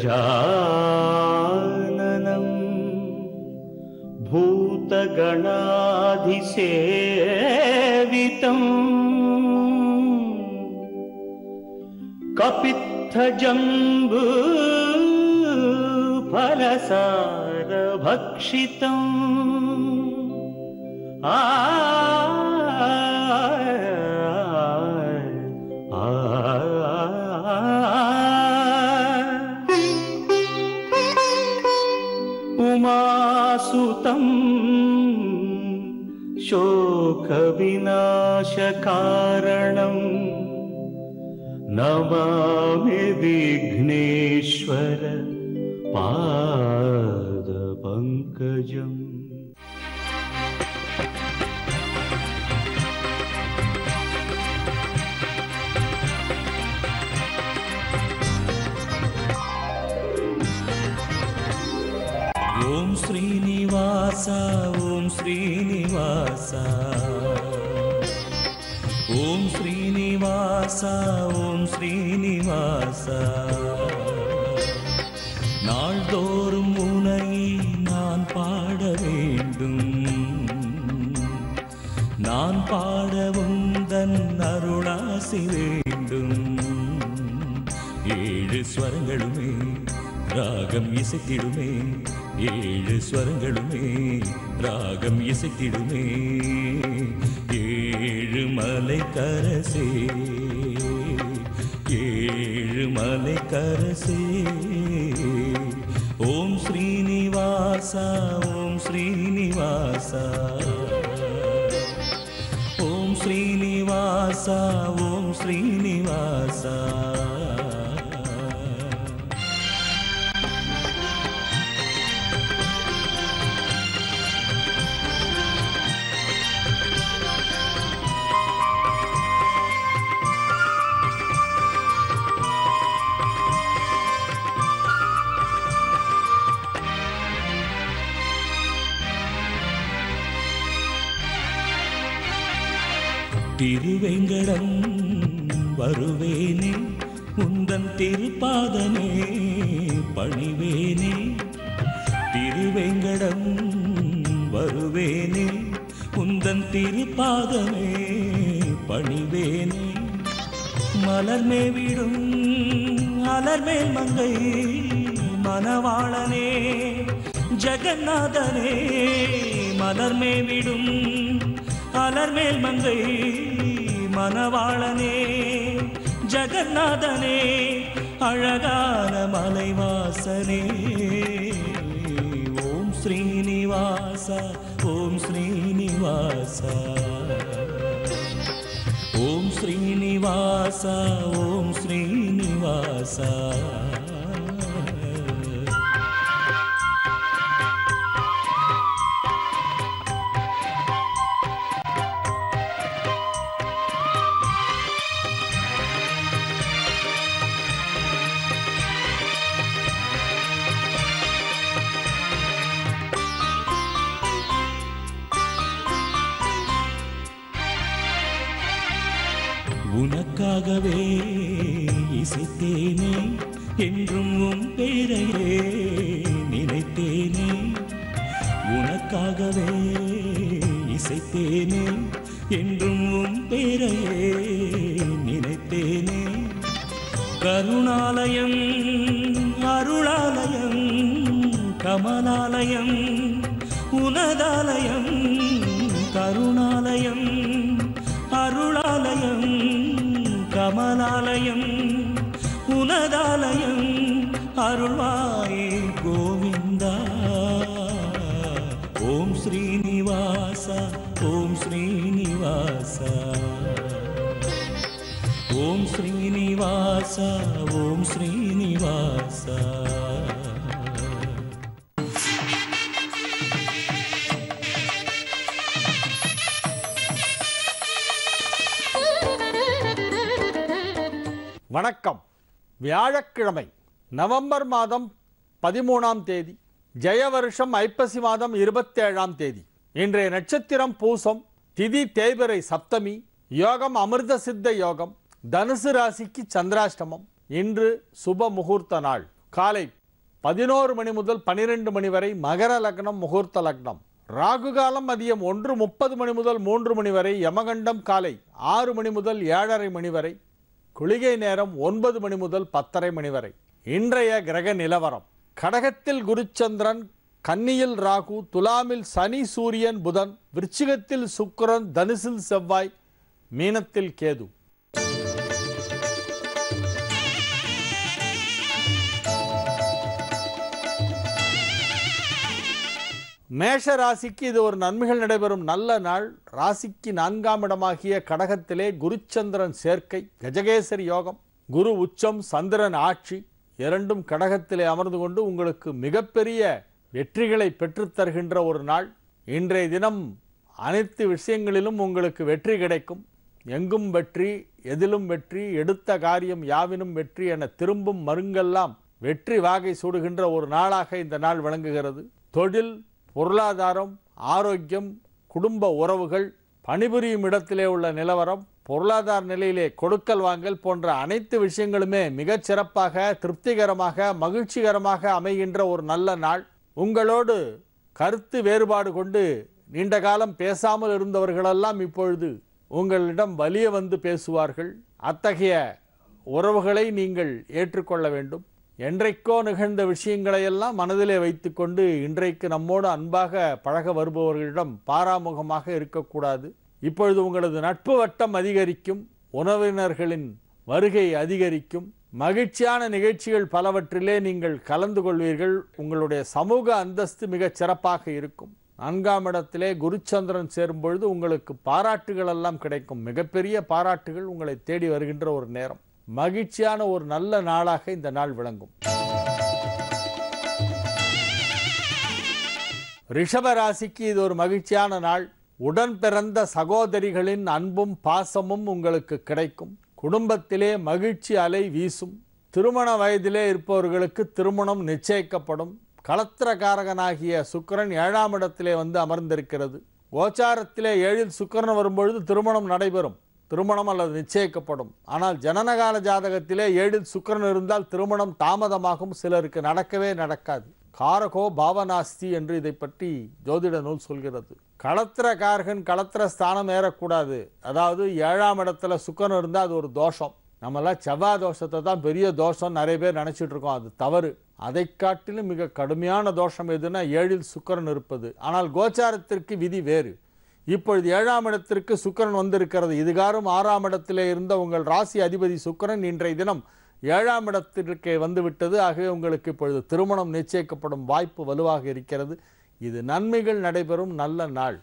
गजाननं भूतगणाधिसेवितं कपित्थजम्बू फलसारभक्षितम् उमासुतं शोकविनाशकारणं नमामि विघ्नेश्वर पादपङ्कजम्। ओम श्रीनिवास ओम श्रीनिवास ओम श्रीनिवास ओम श्रीनिवास நாள்தோறும் உனை நான் பாட வேண்டும் நான் பாட உந்தன் அருளாசி வேண்டும் ஏழு ஸ்வரங்களுமே ராகம் இசைத்திடுமே ஏழு ஸ்வரங்களுமே ராகம் இசைத்திடுமே ஏழு மலை கரசே ஏழு மலை கரசே ஓம் ஸ்ரீனிவாசா ஓம் ஸ்ரீனிவாசா ஓம் ஸ்ரீனிவாசா ஓம் ஸ்ரீனிவாசா திருவேங்கடம் வருவேனே உந்தன் திருப்பாதமே பணிவேனே திருவேங்கடம் வருவேனே உந்தன் திருப்பாதமே பணிவேனே மலர்மேவிடும் அலர்மேல் மங்கை மணவாளனே ஜெகநாதனே மலர்மேவிடும் அலர்மேல் மங்கை மணவாளனே ஜெகநாதனே அழகான மலைவாசனே ஓம் ஸ்ரீனிவாச ஓம் ஸ்ரீனிவாச ஓம் ஸ்ரீனிவாச ஓம் ஸ்ரீனிவாச உனக்காகவே இசைத்தேனே என்றும் உன் பேரையே நினைத்தேனே உனக்காகவே இசைத்தேனே என்றும் உன் பேரையே நினைத்தேனே கருணாலயம் அருளாலயம் கமலாலயம் உனதாலயம் கருணாலயம் அருளாலயம் கமலாலயம் உனதாலயம் அருள்வாயே கோவிந்தா ஓம் ஸ்ரீனிவாச ஓம் ஸ்ரீனிவாச ஓம் ஸ்ரீனிவாச ஓம் ஸ்ரீனிவாச வணக்கம். வியாழக்கிழமை நவம்பர் மாதம் 13ஆம் தேதி, ஜெய வருஷம் ஐப்பசி மாதம் 27ஆம் தேதி. இன்றைய நட்சத்திரம் பூசம், திதி தேய்பிறை சப்தமி, யோகம் அமிர்த சித்த யோகம், தனுசு ராசிக்கு சந்திராஷ்டமம். இன்று சுப முகூர்த்த நாள். காலை 11 மணி முதல் 12 மணி வரை மகர லக்னம் முகூர்த்த லக்னம். ராகு காலம் மதியம் 1:30 மணி முதல் 3 மணி வரை. யமகண்டம் காலை 6 மணி முதல் 7:30 மணி வரை. குளிகை நேரம் 9 மணி முதல் 10:30 மணி வரை. இன்றைய கிரக நிலவரம்: கடகத்தில் குருச்சந்திரன், கன்னியில் ராகு, துலாமில் சனி சூரியன் புதன், விருச்சிகத்தில் சுக்கிரன், தனுசில் செவ்வாய், மீனத்தில் கேது. மேஷ ராசிக்கு இது ஒரு நன்மைகள் நடைபெறும் நல்ல நாள். ராசிக்கு 4ஆம் இடமாகிய கடகத்திலே குருச்சந்திரன் சேர்க்கை, கஜகேசரி யோகம். குரு உச்சம், சந்திரன் ஆட்சி, இரண்டும் கடகத்திலே அமர்ந்து கொண்டு உங்களுக்கு மிகப்பெரிய வெற்றிகளை பெற்றுத்தருகின்ற ஒரு நாள். இன்றைய தினம் அனைத்து விஷயங்களிலும் உங்களுக்கு வெற்றி கிடைக்கும். எங்கும் வெற்றி, எதிலும் வெற்றி, எடுத்த காரியம் யாவினும் வெற்றி என திரும்பும் மருங்கெல்லாம் வெற்றி வாகை சூடுகின்ற ஒரு நாளாக இந்த நாள் விளங்குகிறது. தொழில், பொருளாதாரம், ஆரோக்கியம், குடும்ப உறவுகள், பணிபுரியும் இடத்திலே உள்ள நிலவரம், பொருளாதார நிலையிலே கொடுக்கல் வாங்கல் போன்ற அனைத்து விஷயங்களுமே மிகச் சிறப்பாக, திருப்திகரமாக, மகிழ்ச்சிகரமாக அமைகின்ற ஒரு நல்ல நாள். உங்களோடு கருத்து வேறுபாடு கொண்டு நீண்ட காலம் பேசாமல் இருந்தவர்களெல்லாம் இப்பொழுது உங்களிடம் வலிய வந்து பேசுவார்கள். அத்தகைய உறவுகளை நீங்கள் ஏற்றுக்கொள்ள வேண்டும். என்றைக்கோ நிகழ்ந்த விஷயங்களையெல்லாம் மனதிலே வைத்துக்கொண்டு இன்றைக்கு நம்மோடு அன்பாக பழக வருபவர்களிடம் பாராமுகமாக இருக்கக்கூடாது. இப்பொழுது உங்களது நட்பு வட்டம் அதிகரிக்கும், உறவினர்களின் வருகை அதிகரிக்கும், மகிழ்ச்சியான நிகழ்ச்சிகள் பலவற்றிலே நீங்கள் கலந்து கொள்வீர்கள். உங்களுடைய சமூக அந்தஸ்து மிகச் சிறப்பாக இருக்கும். 4ஆம் இடத்திலே குருச்சந்திரன் சேரும் பொழுது உங்களுக்கு பாராட்டுகள் எல்லாம் கிடைக்கும். மிகப்பெரிய பாராட்டுகள் உங்களை தேடி வருகின்ற ஒரு நேரம். மகிழ்ச்சியான ஒரு நல்ல நாளாக இந்த நாள் விளங்கும். ரிஷப ராசிக்கு இது ஒரு மகிழ்ச்சியான நாள். உடன் பிறந்த சகோதரிகளின் அன்பும் பாசமும் உங்களுக்கு கிடைக்கும். குடும்பத்திலே மகிழ்ச்சி அலை வீசும். திருமண வயதிலே இருப்பவர்களுக்கு திருமணம் நிச்சயிக்கப்படும். களத்திரகாரகனாகிய சுக்கிரன் 7ஆம் இடத்திலே வந்து அமர்ந்திருக்கிறது. கோச்சாரத்திலே 7இல் சுக்கிரன் வரும்பொழுது திருமணம் நடைபெறும், திருமணம் அல்லது நிச்சயிக்கப்படும். ஆனால் ஜனனகால ஜாதகத்திலே 7இல் சுக்கிரன் இருந்தால் திருமணம் தாமதமாகும், சிலருக்கு நடக்கவே நடக்காது. காரகோ பாவனாஸ்தி என்று இதை பற்றி ஜோதிட நூல் சொல்கிறது. களத்திரகாரகன் களத்திர ஸ்தானம் ஏறக்கூடாது. அதாவது 7ஆம் இடத்துல சுக்கிரன் இருந்தால் அது ஒரு தோஷம். நம்மளாம் செவ்வாய் தோஷத்தை தான் பெரிய தோஷம் நிறைய பேர் நினச்சிட்டு இருக்கோம். அது தவறு. அதை காட்டிலும் மிக கடுமையான தோஷம் எதுனா 7இல் சுக்கிரன் இருப்பது. ஆனால் கோச்சாரத்திற்கு விதி வேறு. இப்பொழுது 7ஆம் இடத்திற்கு சுக்கிரன் வந்திருக்கிறது. இதுகாரும் 6ஆம் இடத்திலே இருந்த உங்கள் ராசி அதிபதி சுக்கிரன் இன்றைய தினம் 7ஆம் இடத்திற்கு வந்துவிட்டது. ஆகவே உங்களுக்கு இப்பொழுது திருமணம் நிச்சயிக்கப்படும் வாய்ப்பு வலுவாக இருக்கிறது. இது நன்மைகள் நடைபெறும் நல்ல நாள்.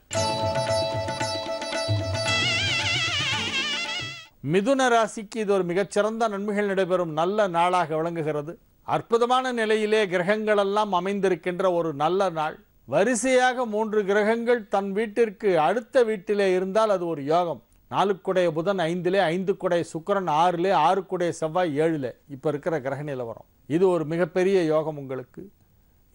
மிதுன ராசிக்கு இது ஒரு மிகச்சிறந்த நன்மைகள் நடைபெறும் நல்ல நாளாக விளங்குகிறது. அற்புதமான நிலையிலே கிரகங்கள் எல்லாம் அமைந்திருக்கின்ற ஒரு நல்ல நாள். வரிசையாக 3 கிரகங்கள் தன் வீட்டிற்கு அடுத்த வீட்டிலே இருந்தால் அது ஒரு யோகம். 4 புதன் 5, 5 சுக்கிரன் 6, 6 செவ்வாய் 7. இப்போ இருக்கிற கிரக நிலவரம் இது ஒரு மிகப்பெரிய யோகம் உங்களுக்கு.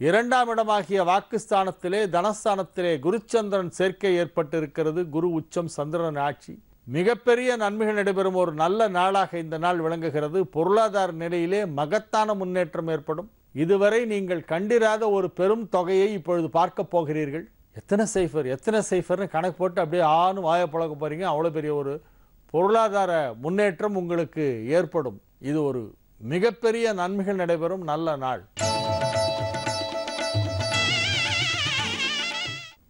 2ஆம் இடமாகிய வாக்குஸ்தானத்திலே தனஸ்தானத்திலே குருச்சந்திரன் சேர்க்கை ஏற்பட்டு இருக்கிறது. குரு உச்சம், சந்திரன் ஆட்சி. மிகப்பெரிய நன்மைகள் நடைபெறும் ஒரு நல்ல நாளாக இந்த நாள் விளங்குகிறது. பொருளாதார நிலையிலே மகத்தான முன்னேற்றம் ஏற்படும். இதுவரை நீங்கள் கண்டிராத ஒரு பெரும் தொகையை இப்பொழுது பார்க்க போகிறீர்கள். எத்தனை சைஃபர்னு கணக்கு போட்டு அப்படியே ஆணும் வாய பழக்க போறீங்க. அவ்வளோ பெரிய ஒரு பொருளாதார முன்னேற்றம் உங்களுக்கு ஏற்படும். இது ஒரு மிகப்பெரிய நன்மைகள் நடைபெறும் நல்ல நாள்.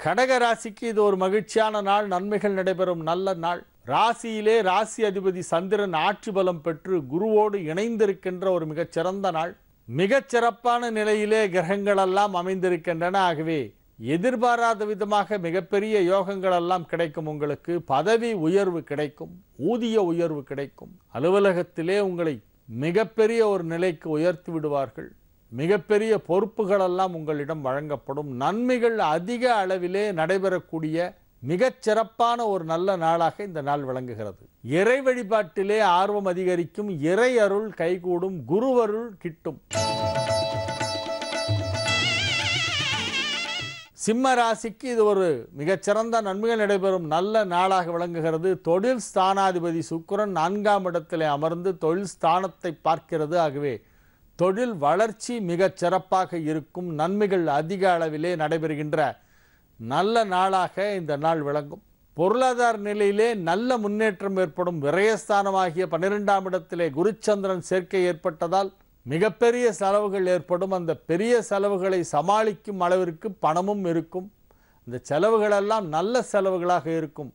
கடக ராசிக்கு இது ஒரு மகிழ்ச்சியான நாள். நன்மைகள் நடைபெறும் நல்ல நாள். ராசியிலே ராசி அதிபதி சந்திரன் ஆட்சி பலம் பெற்று குருவோடு இணைந்திருக்கின்ற ஒரு மிகச்சிறந்த நாள். மிகச்சிறப்பான நிலையிலே கிரகங்கள் எல்லாம் அமைந்திருக்கின்றன. ஆகவே எதிர்பாராத விதமாக மிகப்பெரிய யோகங்கள் எல்லாம் கிடைக்கும். உங்களுக்கு பதவி உயர்வு கிடைக்கும், ஊதிய உயர்வு கிடைக்கும். அலுவலகத்திலே உங்களை மிகப்பெரிய ஒரு நிலைக்கு உயர்த்தி விடுவார்கள். மிகப்பெரிய பொறுப்புகளெல்லாம் உங்களிடம் வழங்கப்படும். நன்மைகள் அதிக அளவிலே நடைபெறக்கூடிய மிகச்சிறப்பான ஒரு நல்ல நாளாக இந்த நாள் விளங்குகிறது. இறை வழிபாட்டிலே ஆர்வம் அதிகரிக்கும். இறை அருள் கைகூடும். குருவருள் கிட்டும். சிம்ம ராசிக்கு இது ஒரு மிகச்சிறந்த நன்மைகள் நடைபெறும் நல்ல நாளாக விளங்குகிறது. தொழில் ஸ்தானாதிபதி சுக்கிரன் 4ஆம் இடத்திலே அமர்ந்து தொழில் ஸ்தானத்தை பார்க்கிறது. ஆகவே தொழில் வளர்ச்சி மிகச் சிறப்பாக இருக்கும். நன்மைகள் அதிக அளவிலே நடைபெறுகின்ற நல்ல நாளாக இந்த நாள் விளங்கும். பொருளாதார நிலையிலே நல்ல முன்னேற்றம் ஏற்படும். விரயஸ்தானமாகிய 12ஆம் இடத்திலே குருச்சந்திரன் சேர்க்கை ஏற்பட்டதால் மிகப்பெரிய செலவுகள் ஏற்படும். அந்த பெரிய செலவுகளை சமாளிக்கும் அளவிற்கு பணமும் இருக்கும். இந்த செலவுகளெல்லாம் நல்ல செலவுகளாக இருக்கும்.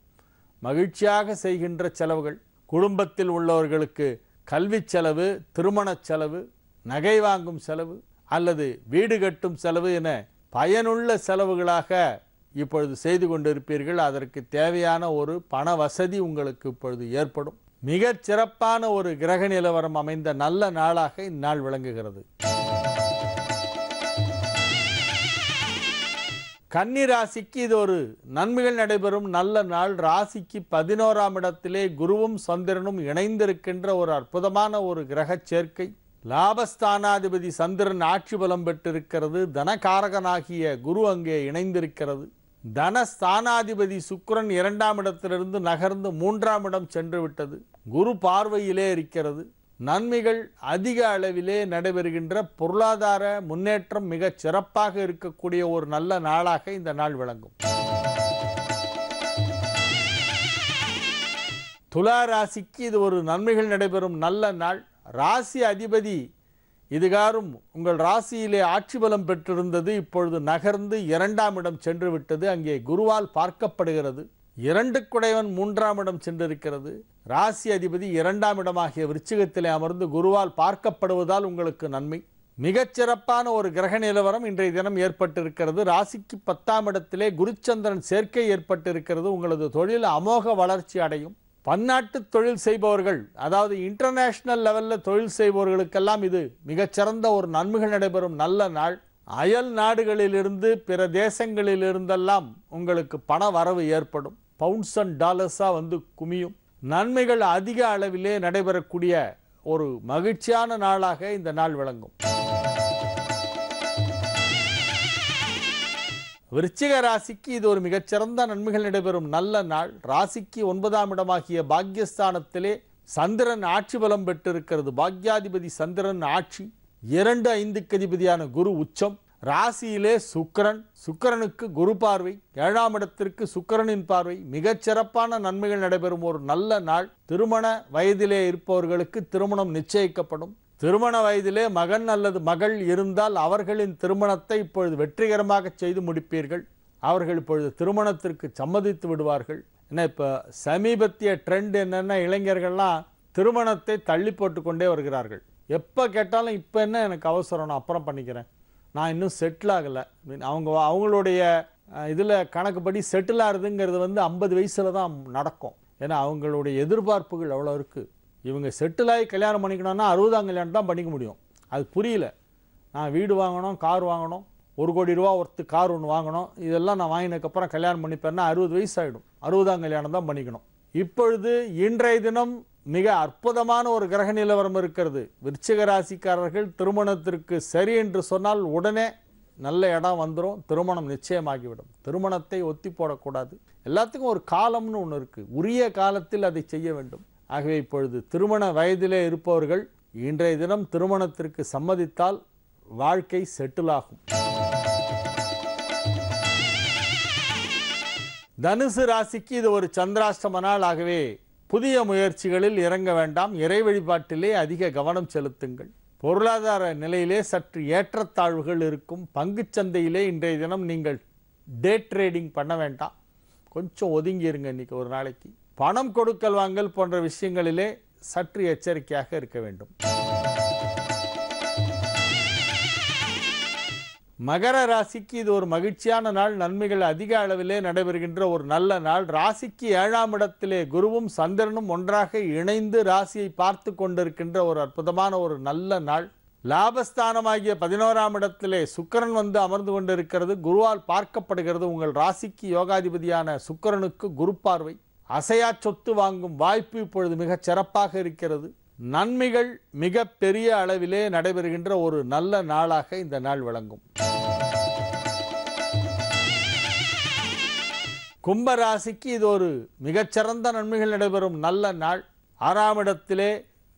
மகிழ்ச்சியாக செய்கின்ற செலவுகள். குடும்பத்தில் உள்ளவர்களுக்கு கல்வி செலவு, திருமண செலவு, நகை வாங்கும் செலவு அல்லது வீடு கட்டும் செலவு என பயனுள்ள செலவுகளாக இப்பொழுது செய்து கொண்டிருப்பீர்கள். அதற்கு தேவையான ஒரு பண வசதி உங்களுக்கு இப்பொழுது ஏற்படும். மிகச் சிறப்பான ஒரு கிரக நிலவரம் அமைந்த நல்ல நாளாக இந்நாள் விளங்குகிறது. கன்னி ராசிக்கு இது ஒரு நன்மைகள் நடைபெறும் நல்ல நாள். ராசிக்கு 11ஆம் இடத்திலே குருவும் சந்திரனும் இணைந்திருக்கின்ற ஒரு அற்புதமான ஒரு கிரக சேர்க்கை. லாபஸ்தானாதிபதி சந்திரன் ஆட்சி பலம் பெற்றிருக்கிறது. தனகாரகனாகிய குரு அங்கே இணைந்திருக்கிறது. தனஸ்தானாதிபதி சுக்கிரன் 2ஆம் இடத்திலிருந்து நகர்ந்து 3ஆம் இடம் சென்று விட்டது. குரு பார்வையிலே இருக்கிறது. நன்மைகள் அதிக அளவிலே நடைபெறுகின்ற பொருளாதார முன்னேற்றம் மிகச் சிறப்பாக இருக்கக்கூடிய ஒரு நல்ல நாளாக இந்த நாள் விளங்கும். துலா ராசிக்கு இது ஒரு நன்மைகள் நடைபெறும் நல்ல நாள். ராசி அதிபதி இதுகாரும் உங்கள் ராசியிலே ஆட்சி பலம் பெற்றிருந்தது. இப்பொழுது நகர்ந்து 2ஆம் இடம் சென்று விட்டது. அங்கே குருவால் பார்க்கப்படுகிறது. 2 குடைவன் 3ஆம் இடம் சென்றிருக்கிறது. ராசி அதிபதி 2ஆம் இடமாகிய விருச்சிகத்திலே அமர்ந்து குருவால் பார்க்கப்படுவதால் உங்களுக்கு நன்மை. மிகச்சிறப்பான ஒரு கிரக நிலவரம் இன்றைய தினம் ஏற்பட்டிருக்கிறது. ராசிக்கு 10ஆம் இடத்திலே குருச்சந்திரன் சேர்க்கை ஏற்பட்டிருக்கிறது. உங்களது தொழில் அமோக வளர்ச்சி அடையும். பன்னாட்டு தொழில் செய்பவர்கள், அதாவது இன்டர்நேஷனல் லெவலில் தொழில் செய்பவர்களுக்கெல்லாம் இது மிகச்சிறந்த ஒரு நன்மைகள் நடைபெறும் நல்ல நாள். அயல் நாடுகளிலிருந்து பிற தேசங்களிலிருந்தெல்லாம் உங்களுக்கு பண வரவு ஏற்படும். பவுண்ட்ஸ் அண்ட் டாலர்ஸாக வந்து குமியும். நன்மைகள் அதிக அளவிலே நடைபெறக்கூடிய ஒரு மகிழ்ச்சியான நாளாக இந்த நாள் விளங்கும். விருச்சிக ராசிக்கு இது ஒரு மிகச்சிறந்த நன்மைகள் நடைபெறும் நல்ல நாள். ராசிக்கு 9ஆம் இடமாகிய பாக்யஸ்தானத்திலே சந்திரன் ஆட்சி பலம் பெற்றிருக்கிறது. பாக்யாதிபதி சந்திரன் ஆட்சி. 2, 5க்கு அதிபதியான குரு உச்சம். ராசியிலே சுக்கிரனுக்கு குரு பார்வை. 7ஆம் இடத்திற்கு சுக்கிரனின் பார்வை. மிகச்சிறப்பான நன்மைகள் நடைபெறும் ஒரு நல்ல நாள். திருமண வயதிலே இருப்பவர்களுக்கு திருமணம் நிச்சயிக்கப்படும். திருமண வயதிலே மகன் அல்லது மகள் இருந்தால் அவர்களின் திருமணத்தை இப்பொழுது வெற்றிகரமாக செய்து முடிப்பீர்கள். அவர்கள் இப்பொழுது திருமணத்திற்கு சம்மதித்து விடுவார்கள். ஏன்னா இப்போ சமீபத்திய ட்ரெண்ட் என்னென்னா, இளைஞர்கள்லாம் திருமணத்தை தள்ளி போட்டு கொண்டே வருகிறார்கள். எப்போ கேட்டாலும் இப்போ என்ன எனக்கு அவசரம், நான் அப்புறம் பண்ணிக்கிறேன், நான் இன்னும் செட்டில் ஆகலை. அவங்களுடைய இதில் கணக்குப்படி செட்டில் ஆகுதுங்கிறது 50 வயசில் தான் நடக்கும். ஏன்னா அவங்களுடைய எதிர்பார்ப்புகள் அவ்வளோ இருக்குது. இவங்க செட்டில் ஆகி கல்யாணம் பண்ணிக்கணும்னா 60ஆம் கல்யாணம் தான் பண்ணிக்க முடியும். அது புரியல. நான் வீடு வாங்கணும், கார் வாங்கணும், 1 கோடி ரூபா ஒருத்து கார் ஒன்று வாங்கணும், இதெல்லாம் நான் வாங்கினதுக்கப்புறம் கல்யாணம் பண்ணிப்பேன்னா 60 வயசு ஆகிடும். 60ஆம் கல்யாணம் தான் பண்ணிக்கணும். இப்பொழுது இன்றைய தினம் மிக அற்புதமான ஒரு கிரக நிலவரம் இருக்கிறது. விருச்சிக ராசிக்காரர்கள் திருமணத்திற்கு சரி என்று சொன்னால் உடனே நல்ல இடம் வந்துடும். திருமணம் நிச்சயமாகிவிடும். திருமணத்தை ஒத்தி போடக்கூடாது. எல்லாத்துக்கும் ஒரு காலம்னு ஒன்று இருக்குது. உரிய காலத்தில் அதை செய்ய வேண்டும். ஆகவே இப்பொழுது திருமண வயதிலே இருப்பவர்கள் இன்றைய தினம் திருமணத்திற்கு சம்மதித்தால் வாழ்க்கை செட்டில் ஆகும். தனுசு ராசிக்கு இது ஒரு சந்திராஷ்டம நாள். ஆகவே புதிய முயற்சிகளில் இறங்க வேண்டாம். இறை வழிபாட்டிலே அதிக கவனம் செலுத்துங்கள். பொருளாதார நிலையிலே சற்று ஏற்றத்தாழ்வுகள் இருக்கும். பங்குச்சந்தையிலே இன்றைய தினம் நீங்கள் டே ட்ரேடிங் பண்ண வேண்டாம். கொஞ்சம் ஒதுங்கி இருங்க. இன்றைக்கி ஒரு நாளைக்கு பணம் கொடுக்கல் வாங்கல் போன்ற விஷயங்களிலே சற்று எச்சரிக்கையாக இருக்க வேண்டும். மகர ராசிக்கு இது ஒரு மகிழ்ச்சியான நாள். நன்மைகள் அதிக அளவிலே நடைபெறுகின்ற ஒரு நல்ல நாள். ராசிக்கு 7ஆம் இடத்திலே குருவும் சந்திரனும் ஒன்றாக இணைந்து ராசியை பார்த்து கொண்டிருக்கின்ற ஒரு அற்புதமான ஒரு நல்ல நாள். லாபஸ்தானமாகிய 11ஆம் இடத்திலே சுக்கிரன் வந்து அமர்ந்து கொண்டிருக்கிறது. குருவால் பார்க்கப்படுகிறது. உங்கள் ராசிக்கு யோகாதிபதியான சுக்கிரனுக்கு குரு பார்வை. அசையா சொத்து வாங்கும் வாய்ப்பு இப்பொழுது மிகச் சிறப்பாக இருக்கிறது. நன்மைகள் மிக பெரிய அளவிலே நடைபெறுகின்ற ஒரு நல்ல நாளாக இந்த நாள் விளங்கும். கும்பராசிக்கு இது ஒரு மிகச்சிறந்த நன்மைகள் நடைபெறும் நல்ல நாள். 6ஆம் இடத்திலே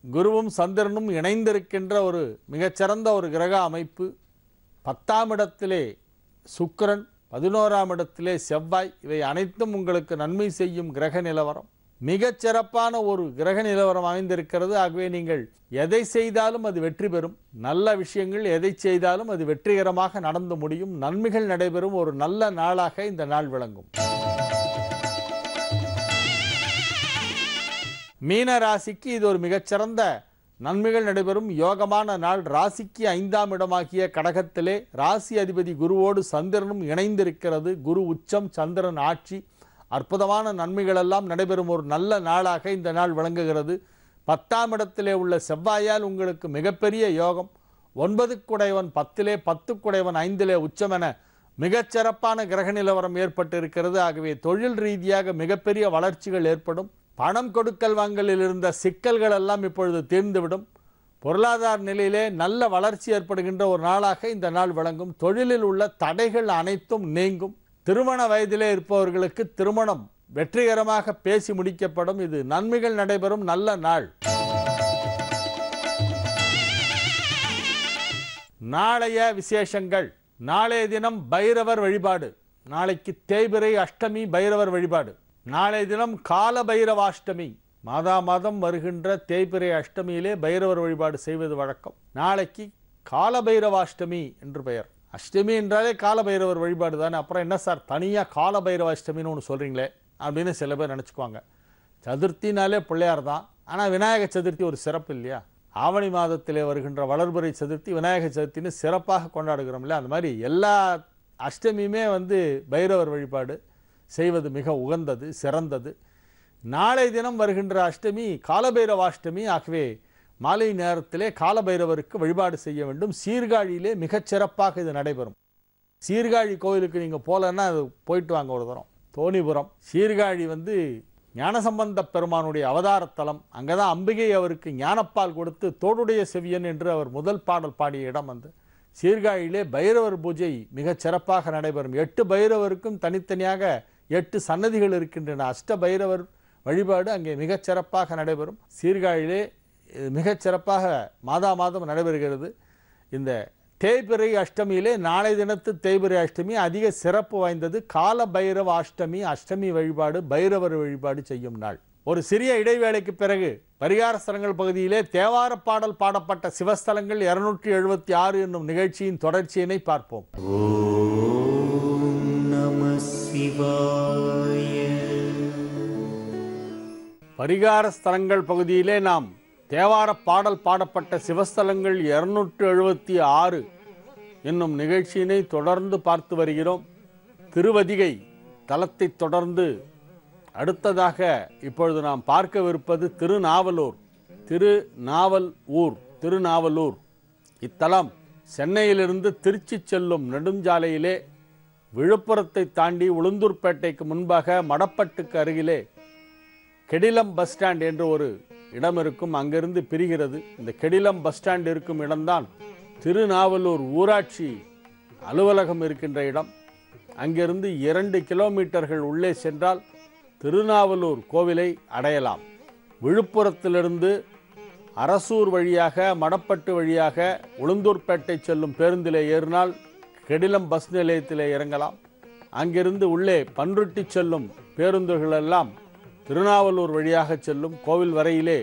குருவும் சந்திரனும் இணைந்திருக்கின்ற ஒரு மிகச்சிறந்த ஒரு கிரக அமைப்பு. 10ஆம் இடத்திலே சுக்கிரன், 11ஆம் இடத்திலே செவ்வாய், இவை அனைத்தும் உங்களுக்கு நன்மை செய்யும் கிரக நிலவரம். மிகச்சிறப்பான ஒரு கிரக நிலவரம் அமைந்திருக்கிறது. ஆகவே நீங்கள் எதை செய்தாலும் அது வெற்றி பெறும். நல்ல விஷயங்கள் எதை செய்தாலும் அது வெற்றிகரமாக நடந்து முடியும். நன்மைகள் நடைபெறும் ஒரு நல்ல நாளாக இந்த நாள் விளங்கும். மீன ராசிக்கு இது ஒரு மிகச்சிறந்த நன்மைகள் நடைபெறும் யோகமான நாள். ராசிக்கு 5ஆம் இடமாகிய கடகத்திலே ராசி அதிபதி குருவோடு சந்திரனும் இணைந்திருக்கிறது. குரு உச்சம், சந்திரன் ஆட்சி. அற்புதமான நன்மைகள் எல்லாம் நடைபெறும் ஒரு நல்ல நாளாக இந்த நாள் விளங்குகிறது. 10ஆம் இடத்திலே உள்ள செவ்வாயால் உங்களுக்கு மிகப்பெரிய யோகம். 9க்குடையவன் 10லே, 10க்குடையவன் 5லே உச்சம் என மிகச்சிறப்பான கிரக நிலவரம் ஏற்பட்டு இருக்கிறது. ஆகவே தொழில் ரீதியாக மிகப்பெரிய வளர்ச்சிகள் ஏற்படும். பணம் கொடுக்கல் வாங்கலில் இருந்த சிக்கல்கள் எல்லாம் இப்பொழுது தீர்ந்துவிடும். பொருளாதார நிலையிலே நல்ல வளர்ச்சி ஏற்படுகின்ற ஒரு நாளாக இந்த நாள் விளங்கும். தொழிலில் உள்ள தடைகள் அனைத்தும் நீங்கும். திருமண வயதிலே இருப்பவர்களுக்கு திருமணம் வெற்றிகரமாக பேசி முடிக்கப்படும். இது நன்மைகள் நடைபெறும் நல்ல நாள். நாளைய விசேஷங்கள். நாளைய தினம் பைரவர் வழிபாடு. நாளைக்கு தேய்பிறை அஷ்டமி, பைரவர் வழிபாடு. நாளைய தினம் கால பைரவாஷ்டமி. மாதம் வருகின்ற தேய்பிறை அஷ்டமியிலே பைரவர் வழிபாடு செய்வது வழக்கம். நாளைக்கு கால பைரவாஷ்டமி என்று பெயர். அஷ்டமி என்றாலே கால பைரவர் வழிபாடு தானே, அப்புறம் என்ன சார் தனியாக கால பைரவாஷ்டமின்னு ஒன்று சொல்கிறீங்களே அப்படின்னு சில பேர் நினச்சிக்குவாங்க. சதுர்த்தினாலே பிள்ளையார் தான், ஆனால் விநாயக சதுர்த்தி ஒரு சிறப்பு இல்லையா? ஆவணி மாதத்திலே வருகின்ற வளர்பிறை சதுர்த்தி விநாயக சதுர்த்தின்னு சிறப்பாக கொண்டாடுகிறோம் இல்லையா? அந்த மாதிரி எல்லா அஷ்டமியுமே பைரவர் வழிபாடு செய்வது மிக உகந்தது, சிறந்தது. நாளை தினம் வருகின்ற அஷ்டமி காலபைரவாஷ்டமி. ஆகவே மாலை நேரத்திலே காலபைரவருக்கு வழிபாடு செய்ய வேண்டும். சீர்காழியிலே மிகச்சிறப்பாக இது நடைபெறும். சீர்காழி கோவிலுக்கு நீங்கள் போகலன்னா அது போயிட்டு வாங்க ஒரு தரம். தோணிபுரம் சீர்காழி ஞானசம்பந்த பெருமானுடைய அவதாரத்தலம். அங்கே தான் அம்பிகை அவருக்கு ஞானப்பால் கொடுத்து தோடுடைய செவியன் என்று அவர் முதல் பாடல் பாடிய இடம். சீர்காழியிலே பைரவர் பூஜை மிகச் சிறப்பாக நடைபெறும். 8 பைரவருக்கும் தனித்தனியாக 8 சன்னதிகள் இருக்கின்றன. அஷ்ட பைரவர் வழிபாடு அங்கே மிகச் சிறப்பாக நடைபெறும். சீர்காழியிலே மிகச் சிறப்பாக மாதம் நடைபெறுகிறது. இந்த தேய்பிறை அஷ்டமியிலே நாளை தினத்து தேய்பிறை அஷ்டமி அதிக சிறப்பு வாய்ந்தது. கால பைரவ அஷ்டமி, அஷ்டமி வழிபாடு, பைரவர் வழிபாடு செய்யும் நாள். ஒரு சிறிய இடைவேளைக்கு பிறகு பரிகார ஸ்தலங்கள் பகுதியிலே தேவார பாடல் பாடப்பட்ட சிவஸ்தலங்கள் 276 என்னும் நிகழ்ச்சியின் தொடர்ச்சியினை பார்ப்போம். ஓம் நம சிவாய. பரிகார ஸ்தலங்கள் பகுதியிலே நாம் தேவார பாடல் பாடப்பட்ட சிவஸ்தலங்கள் 276 என்னும் நிகழ்ச்சியினை தொடர்ந்து பார்த்து வருகிறோம். திருவதிகை தலத்தை தொடர்ந்து அடுத்ததாக இப்பொழுது நாம் பார்க்கவிருப்பது திருநாவலூர். திருநாவலூர் இத்தலம் சென்னையிலிருந்து திருச்சி செல்லும் நெடுஞ்சாலையிலே விழுப்புரத்தை தாண்டி உளுந்தூர்பேட்டைக்கு முன்பாக மடப்பட்டுக்கு அருகிலே கெடிலம் பஸ் ஸ்டாண்ட் என்று ஒரு இடம் இருக்கும். அங்கிருந்து பிரிகிறது. இந்த கெடிலம் பஸ் ஸ்டாண்ட் இருக்கும் இடம்தான் திருநாவலூர் ஊராட்சி அலுவலகம் இருக்கின்ற இடம். அங்கிருந்து 2 கிலோமீட்டர்கள் உள்ளே சென்றால் திருநாவலூர் கோவிலை அடையலாம். விழுப்புரத்திலிருந்து அரசூர் வழியாக மடப்பட்டு வழியாக உளுந்தூர்பேட்டை செல்லும் பேருந்திலே ஏறினால் கெடிலம் பஸ் நிலையத்திலே இறங்கலாம். அங்கிருந்து உள்ளே பன்ருட்டி செல்லும் பேருந்துகள் எல்லாம் திருநாவலூர் வழியாக செல்லும். கோவில் வரையிலே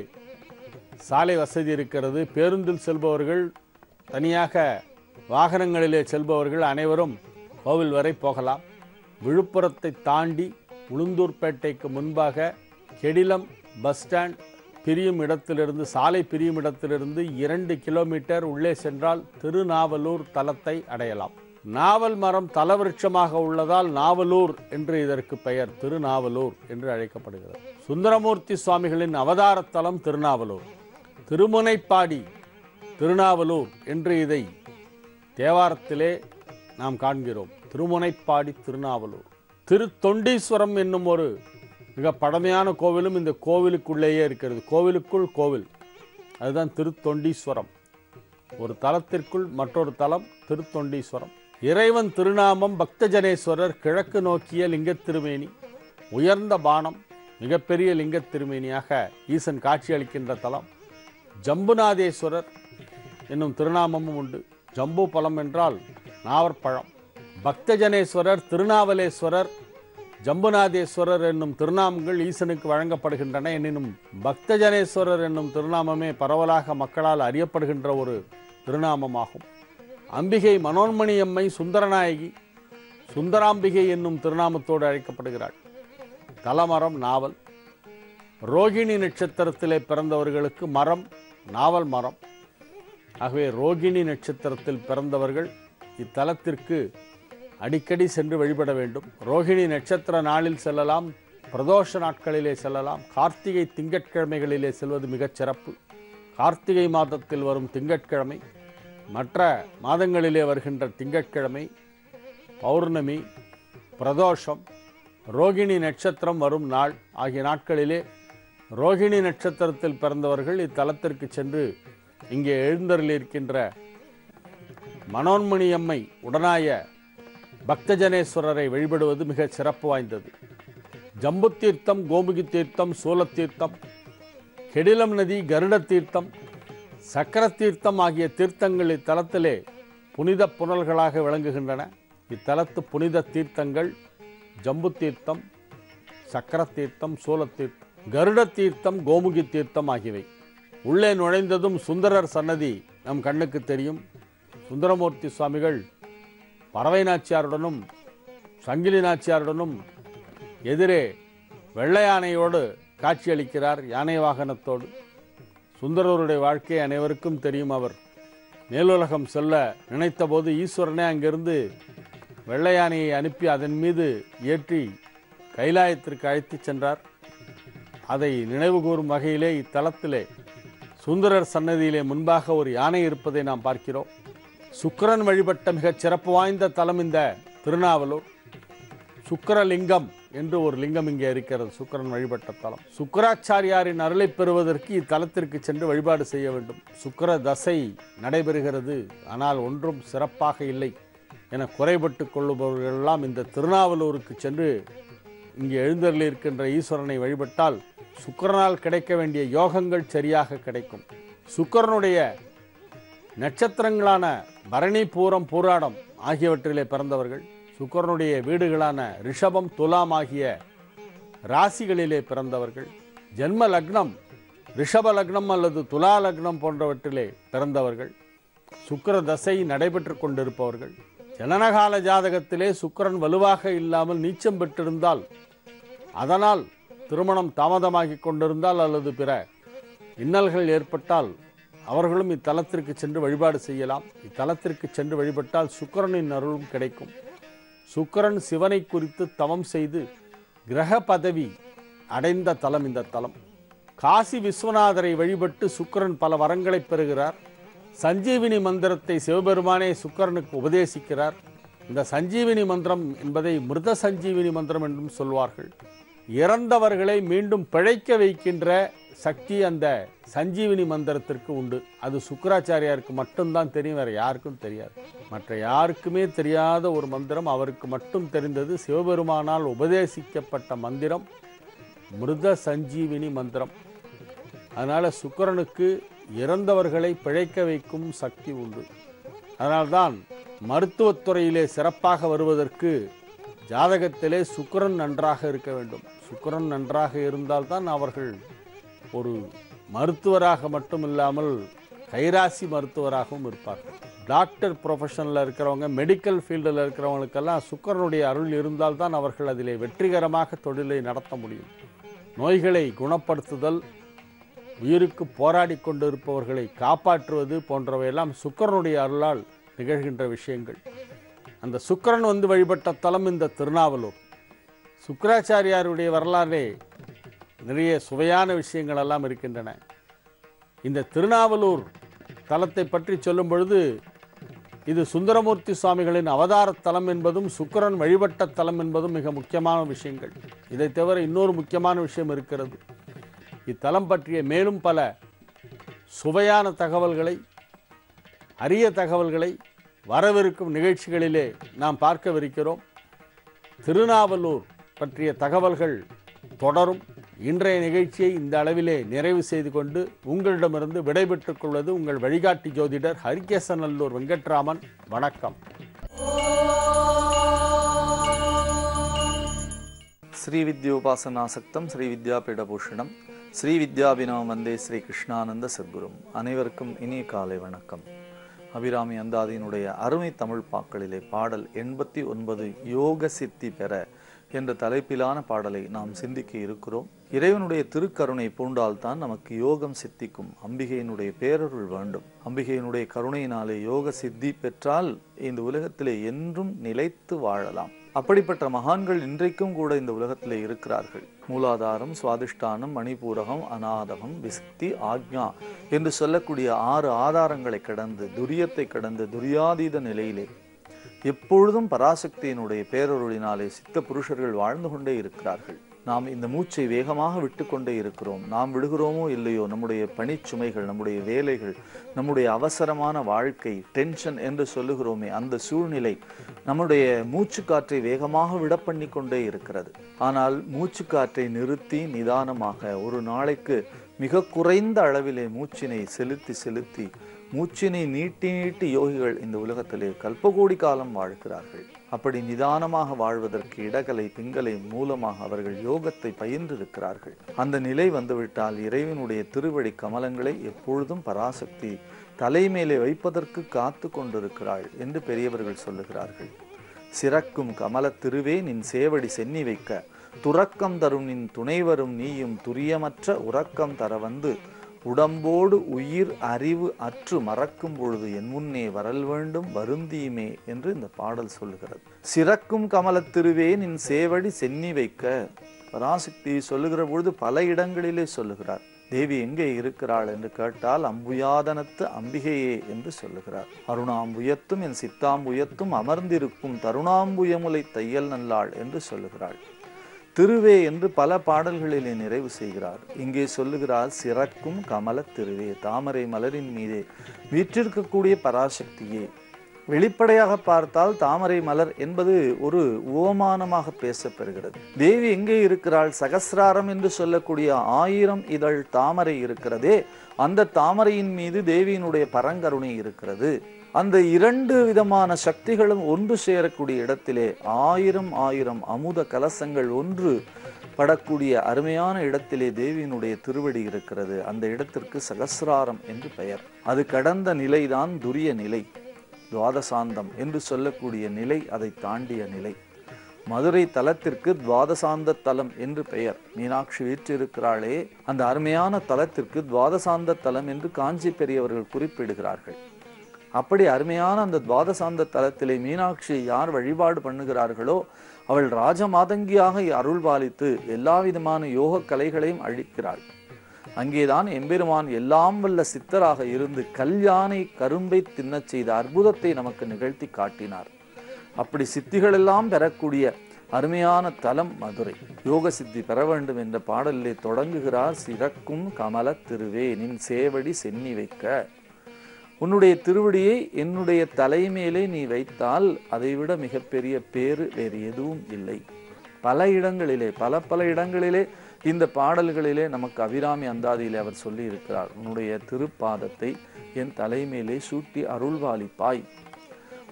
சாலை வசதி இருக்கிறது. பேருந்தில் செல்பவர்கள், தனியாக வாகனங்களிலே செல்பவர்கள் அனைவரும் கோவில் வரை போகலாம். விழுப்புரத்தை தாண்டி உளுந்தூர்பேட்டைக்கு முன்பாக கெடிலம் பஸ் ஸ்டாண்ட் பிரியும் இடத்திலிருந்து, சாலை பிரியும் இடத்திலிருந்து 2 கிலோமீட்டர் உள்ளே சென்றால் திருநாவலூர் தலத்தை அடையலாம். நாவல் மரம் தலவிருட்சமாக உள்ளதால் நாவலூர் என்று இதற்கு பெயர். திருநாவலூர் என்று அழைக்கப்படுகிறது. சுந்தரமூர்த்தி சுவாமிகளின் அவதாரத்தலம் திருநாவலூர். திருமுனைப்பாடி திருநாவலூர் என்று இதை தேவாரத்திலே நாம் காண்கிறோம். திருமுனைப்பாடி திருநாவலூர். திருத்தொண்டீஸ்வரம் என்னும் ஒரு மிக பழமையான கோவிலும் இந்த கோவிலுக்குள்ளேயே இருக்கிறது. கோவிலுக்குள் கோவில், அதுதான் திருத்தொண்டீஸ்வரம். ஒரு தலத்திற்குள் மற்றொரு தலம் திருத்தொண்டீஸ்வரம். இறைவன் திருநாமம் பக்தஜனேஸ்வரர். கிழக்கு நோக்கிய லிங்கத் திருமேனி, உயர்ந்த பானம், மிகப்பெரிய லிங்கத் திருமேனியாக ஈசன் காட்சி அளிக்கின்ற தலம். ஜம்புநாதேஸ்வரர் என்னும் திருநாமமும் உண்டு. ஜம்பு பழம் என்றால் நாவற்பழம். பக்தஜனேஸ்வரர், திருநாவலேஸ்வரர், ஜம்புநாதேஸ்வரர் என்னும் திருநாமங்கள் ஈசனுக்கு வழங்கப்படுகின்றன. எனினும் பக்தஜனேஸ்வரர் என்னும் திருநாமமே பரவலாக மக்களால் அறியப்படுகின்ற ஒரு திருநாமமாகும். அம்பிகை மனோன்மணியம்மை சுந்தரநாயகி, சுந்தராம்பிகை என்னும் திருநாமத்தோடு அழைக்கப்படுகிறாள். தலமரம் நாவல். ரோகிணி நட்சத்திரத்திலே பிறந்தவர்களுக்கு மரம் நாவல் மரம். ஆகவே ரோகிணி நட்சத்திரத்தில் பிறந்தவர்கள் இத்தலத்திற்கு அடிக்கடி சென்று வழிபட வேண்டும். ரோகிணி நட்சத்திர நாளில் செல்லலாம், பிரதோஷ நாட்களிலே செல்லலாம். கார்த்திகை திங்கட்கிழமைகளிலே செல்வது மிகச் சிறப்பு. கார்த்திகை மாதத்தில் வரும் திங்கட்கிழமை, மற்ற மாதங்களிலே வருகின்ற திங்கட்கிழமை, பௌர்ணமி, பிரதோஷம், ரோகிணி நட்சத்திரம் வரும் நாள் ஆகிய நாட்களிலே ரோகிணி நட்சத்திரத்தில் பிறந்தவர்கள் இத்தலத்திற்கு சென்று இங்கே எழுந்தருளியிருக்கின்ற மனோன்மணியம்மை உடனாய பக்தஜனேஸ்வரரை வழிபடுவது மிக சிறப்பு வாய்ந்தது. ஜம்பு தீர்த்தம், கோமுகி தீர்த்தம், சூலத்தீர்த்தம், கெடிலம் நதி, கருட தீர்த்தம், சக்கர தீர்த்தம் ஆகிய தீர்த்தங்கள் இத்தலத்திலே புனித புனல்களாக விளங்குகின்றன. இத்தலத்து புனித தீர்த்தங்கள் ஜம்பு தீர்த்தம், சக்கர தீர்த்தம், சூலத்தீர்த்தம், கருட தீர்த்தம், கோமுகி தீர்த்தம் ஆகியவை. உள்ளே நுழைந்ததும் சுந்தரர் சன்னதி நம் கண்ணுக்கு தெரியும். சுந்தரமூர்த்தி சுவாமிகள் பறவை நாச்சியாருடனும் சங்கிலி நாச்சியாருடனும் எதிரே வெள்ளை யானையோடு காட்சியளிக்கிறார், யானை வாகனத்தோடு. சுந்தரருடைய வாழ்க்கை அனைவருக்கும் தெரியும். அவர் மேலுலகம் செல்ல நினைத்த போது ஈஸ்வரனே அங்கிருந்து வெள்ளை யானையை அனுப்பி அதன் மீது ஏற்றி கைலாயத்திற்கு அழைத்து சென்றார். அதை நினைவு கூறும் வகையிலே இத்தலத்திலே சுந்தரர் சன்னதியிலே முன்பாக ஒரு யானை இருப்பதை நாம் பார்க்கிறோம். சுக்கிரன் வழிபட்ட மிகச் சிறப்பு வாய்ந்த தலம் இந்த திருநாவலூர். சுக்கிரலிங்கம் என்று ஒரு லிங்கம் இங்கே இருக்கிறது. சுக்கிரன் வழிபட்ட தலம். சுக்கிராச்சாரியாரின் அருளை பெறுவதற்கு இத்தலத்திற்கு சென்று வழிபாடு செய்ய வேண்டும். சுக்கிர தசை நடைபெறுகிறது, ஆனால் ஒன்றும் சிறப்பாக இல்லை என குறைபட்டு கொள்ளுபவர்களெல்லாம் இந்த திருநாவலூருக்கு சென்று இங்கே எழுந்தருளியிருக்கின்ற ஈஸ்வரனை வழிபட்டால் சுக்கிரனால் கிடைக்க வேண்டிய யோகங்கள் சரியாக கிடைக்கும். சுக்கிரனுடைய நட்சத்திரங்களான பரணி, பூரம், பூராடம் ஆகியவற்றிலே பிறந்தவர்கள், சுக்கிரனுடைய வீடுகளான ரிஷபம், துலாம் ஆகிய ராசிகளிலே பிறந்தவர்கள், ஜென்ம லக்னம் ரிஷப லக்னம் அல்லது துலா லக்னம் போன்றவற்றிலே பிறந்தவர்கள், சுக்கிர தசை நடைபெற்று கொண்டிருப்பவர்கள், ஜனனகால ஜாதகத்திலே சுக்கிரன் வலுவாக இல்லாமல் நீச்சம் பெற்றிருந்தால், அதனால் திருமணம் தாமதமாகி கொண்டிருந்தால் அல்லது பிற இன்னல்கள் ஏற்பட்டால் அவர்களும் இத்தலத்திற்கு சென்று வழிபாடு செய்யலாம். இத்தலத்திற்கு சென்று வழிபட்டால் சுக்கிரனின் அருளும் கிடைக்கும். சுக்கிரன் சிவனை குறித்து தவம் செய்து கிரக பதவி அடைந்த தலம் இந்த தலம். காசி விஸ்வநாதரை வழிபட்டு சுக்கிரன் பல வரங்களை பெறுகிறார். சஞ்சீவினி மந்திரத்தை சிவபெருமானே சுக்கிரனுக்கு உபதேசிக்கிறார். இந்த சஞ்சீவினி மந்திரம் என்பதை மிருத சஞ்சீவினி மந்திரம் என்றும் சொல்வார்கள். இறந்தவர்களை மீண்டும் பிழைக்க வைக்கின்ற சக்தி அந்த சஞ்சீவினி மந்திரத்திற்கு உண்டு. அது சுக்கிராச்சாரியாருக்கு மட்டும்தான் தெரியும், வேறு யாருக்கும் தெரியாது. மற்ற யாருக்குமே தெரியாத ஒரு மந்திரம், அவருக்கு மட்டும் தெரிந்தது. சிவபெருமானால் உபதேசிக்கப்பட்ட மந்திரம் மிருத சஞ்சீவினி மந்திரம். அதனால் சுக்கிரனுக்கு இறந்தவர்களை பிழைக்க வைக்கும் சக்தி உண்டு. அதனால்தான் மருத்துவத்துறையிலே சிறப்பாக வருவதற்கு ஜாதகத்திலே சுக்கிரன் நன்றாக இருக்க வேண்டும். சுக்கிரன் நன்றாக இருந்தால்தான் அவர்கள் ஒரு மருத்துவராக மட்டும் இல்லாமல் கைராசி மருத்துவராகவும் இருப்பார்கள். டாக்டர் ப்ரொஃபஷனில் இருக்கிறவங்க, மெடிக்கல் ஃபீல்டில் இருக்கிறவங்களுக்கெல்லாம் சுக்கிரனுடைய அருள் இருந்தால்தான் அவர்கள் அதிலே வெற்றிகரமாக தொழிலை நடத்த முடியும். நோய்களை குணப்படுத்துதல், உயிருக்கு போராடி கொண்டிருப்பவர்களை காப்பாற்றுவது போன்றவையெல்லாம் சுக்கிரனுடைய அருளால் நிகழ்கின்ற விஷயங்கள். அந்த சுக்கிரன் வந்து வழிபட்ட தலம் இந்த திருநாவலூர். சுக்கிராச்சாரியாருடைய வரலாறே நிறைய சுவையான விஷயங்கள் எல்லாம் இருக்கின்றன. இந்த திருநாவலூர் தலத்தை பற்றி சொல்லும் பொழுது இது சுந்தரமூர்த்தி சுவாமிகளின் அவதார தலம் என்பதும் சுக்கிரன் வழிபட்ட தலம் என்பதும் மிக முக்கியமான விஷயங்கள். இதை தவிர இன்னொரு முக்கியமான விஷயம் இருக்கிறது. இத்தலம் பற்றிய மேலும் பல சுவையான தகவல்களை, அரிய தகவல்களை வரவிருக்கும் நிகழ்ச்சிகளிலே நாம் பார்க்கவிருக்கிறோம். திருநாவலூர் பற்றிய தகவல்கள் தொடரும். இன்றைய நிகழ்ச்சியை இந்த அளவிலே நிறைவு செய்து கொண்டு உங்களிடமிருந்து விடைபெற்றுக் கொள்வது உங்கள் வழிகாட்டி ஜோதிடர் ஹரிகேசநல்லூர் வெங்கட்ராமன். வணக்கம். ஸ்ரீ வித்யோபாசனாசக்தம் ஸ்ரீ வித்யாபீடபூஷணம் ஸ்ரீ வித்யாபினவம் வந்தே ஸ்ரீ கிருஷ்ணானந்த சத்குரும். அனைவருக்கும் இனிய காலை வணக்கம். அபிராமி அந்தாதியினுடைய அருமை தமிழ் பாக்களிலே பாடல் 89 யோக சித்தி பெற என்ற தலைப்பிலான பாடலை நாம் சிந்திக்க இருக்கிறோம். இறைவனுடைய திருக்கருணை பூண்டால்தான் நமக்கு யோகம் சித்திக்கும். அம்பிகையினுடைய பேரருள் வேண்டும். அம்பிகையினுடைய கருணையினாலே யோக சித்தி பெற்றால் இந்த உலகத்திலே என்றும் நிலைத்து வாழலாம். அப்படிப்பட்ட மகான்கள் இன்றைக்கும் கூட இந்த உலகத்திலே இருக்கிறார்கள். மூலாதாரம், சுவாதிஷ்டானம், மணிபூரகம், அநாதகம், விசுக்தி, ஆக்ஞா என்று சொல்லக்கூடிய 6 ஆதாரங்களை கடந்து, துரியத்தை கடந்து, துரியாதீத நிலையிலே எப்பொழுதும் பராசக்தியினுடைய பேரருளினாலே சித்த புருஷர்கள் வாழ்ந்து கொண்டே இருக்கிறார்கள். நாம் இந்த மூச்சை வேகமாக விட்டு கொண்டே இருக்கிறோம். நாம் விடுகிறோமோ இல்லையோ, நம்முடைய பணிச்சுமைகள், நம்முடைய வேலைகள், நம்முடைய அவசரமான வாழ்க்கை, டென்ஷன் என்று சொல்லுகிறோமே, அந்த சூழ்நிலை நம்முடைய மூச்சு காற்றை வேகமாக விட பண்ணி கொண்டே இருக்கிறது. ஆனால் மூச்சு காற்றை நிறுத்தி நிதானமாக ஒரு நாளைக்கு மிக குறைந்த அளவிலே மூச்சினை செலுத்தி செலுத்தி மூச்சினை நீட்டி நீட்டி யோகிகள் இந்த உலகத்திலே கல்பகோடி காலம் வாழ்கிறார்கள். அப்படி நிதானமாக வாழ்வதற்கு இடகலை பிங்கலை மூலமாக அவர்கள் யோகத்தை பயின்றிருக்கிறார்கள். அந்த நிலை வந்துவிட்டால் இறைவனுடைய திருவடி கமலங்களை எப்பொழுதும் பராசக்தி தலைமேலே வைப்பதற்கு காத்து கொண்டிருக்கிறாள் என்று பெரியவர்கள் சொல்லுகிறார்கள். சிறக்கும் கமல திருவே நின் சேவடி சென்னி வைக்க துறக்கம் தரும் நின் துணைவரும் நீயும் துரியமற்ற உறக்கம் தர வந்து உடம்போடு உயிர் அறிவு அற்று மறக்கும் பொழுது என் முன்னே வரல் வேண்டும் வருந்தியுமே என்று இந்த பாடல் சொல்லுகிறது. சிறக்கும் கமலத்திருவே நின் சேவடி சென்னி வைக்க பராசக்தி சொல்லுகிற பொழுது பல இடங்களிலே சொல்லுகிறார். தேவி எங்கே இருக்கிறாள் என்று கேட்டால் அம்புயாதனத்து அம்பிகையே என்று சொல்லுகிறார். அருணாம்புயத்தும் என் சித்தாம்புயத்தும் அமர்ந்திருக்கும் தருணாம்புயமுலை தையல் நல்லாள் என்று சொல்லுகிறாள். திருவே என்று பல பாடல்களிலே நிறைவு செய்கிறார். இங்கே சொல்லுகிறார் சிறக்கும் கமல திருவே, தாமரை மலரின் மீதே வீற்றிருக்கக்கூடிய பராசக்தியே. வெளிப்படையாக பார்த்தால் தாமரை மலர் என்பது ஒரு உவமானமாக பேசப்பெறுகிறது. தேவி எங்கே இருக்கிறாள்? சகசிராரம் என்று சொல்லக்கூடிய 1000 இதழ் தாமரை இருக்கிறதே, அந்த தாமரையின் மீது தேவியினுடைய பரங்கருணை இருக்கிறது. அந்த 2 விதமான சக்திகளும் ஒன்று சேரக்கூடிய இடத்திலே 1000 அமுத கலசங்கள் ஒன்று படக்கூடிய அருமையான இடத்திலே தேவியினுடைய திருவடி இருக்கிறது. அந்த இடத்திற்கு சகசிராரம் என்று பெயர். அது கடந்த நிலைதான் துரிய நிலை, துவாதசாந்தம் என்று சொல்லக்கூடிய நிலை, அதை தாண்டிய நிலை. மதுரை தலத்திற்கு துவாதசாந்த தலம் என்று பெயர். மீனாட்சி வீற்றிருக்கிறாளே, அந்த அருமையான தலத்திற்கு துவாதசாந்த தலம் என்று காஞ்சி பெரியவர்கள் குறிப்பிடுகிறார்கள். அப்படி அருமையான அந்த துவாதசாந்த தலத்திலே மீனாட்சியை யார் வழிபாடு பண்ணுகிறார்களோ அவள் ராஜமாதங்கியாக அருள் பாலித்து எல்லா விதமான யோக கலைகளையும் அழிக்கிறாள். அங்கேதான் எம்பெருமான் எல்லாம் வல்ல சித்தராக இருந்து கல்யாணை கரும்பை தின்னச் செய்த அற்புதத்தை நமக்கு நிகழ்த்தி காட்டினார். அப்படி சித்திகளெல்லாம் பெறக்கூடிய அருமையான தலம் மதுரை. யோக சித்தி பெற வேண்டும் என்ற பாடலிலே தொடங்குகிறார். சிறக்கும் கமல திருவே நின் சேவடி சென்னி வைக்க. உன்னுடைய திருவடியை என்னுடைய தலைமேலே நீ வைத்தால் அதைவிட மிகப்பெரிய பேறு வேறு எதுவும் இல்லை. பல இடங்களிலே பல இடங்களிலே இந்த பாடல்களிலே நமக்கு அபிராமி அந்தாதியிலே அவர் சொல்லி இருக்கிறார். உன்னுடைய திருப்பாதத்தை என் தலைமேலே சூட்டி அருள்பாலிப்பாய்.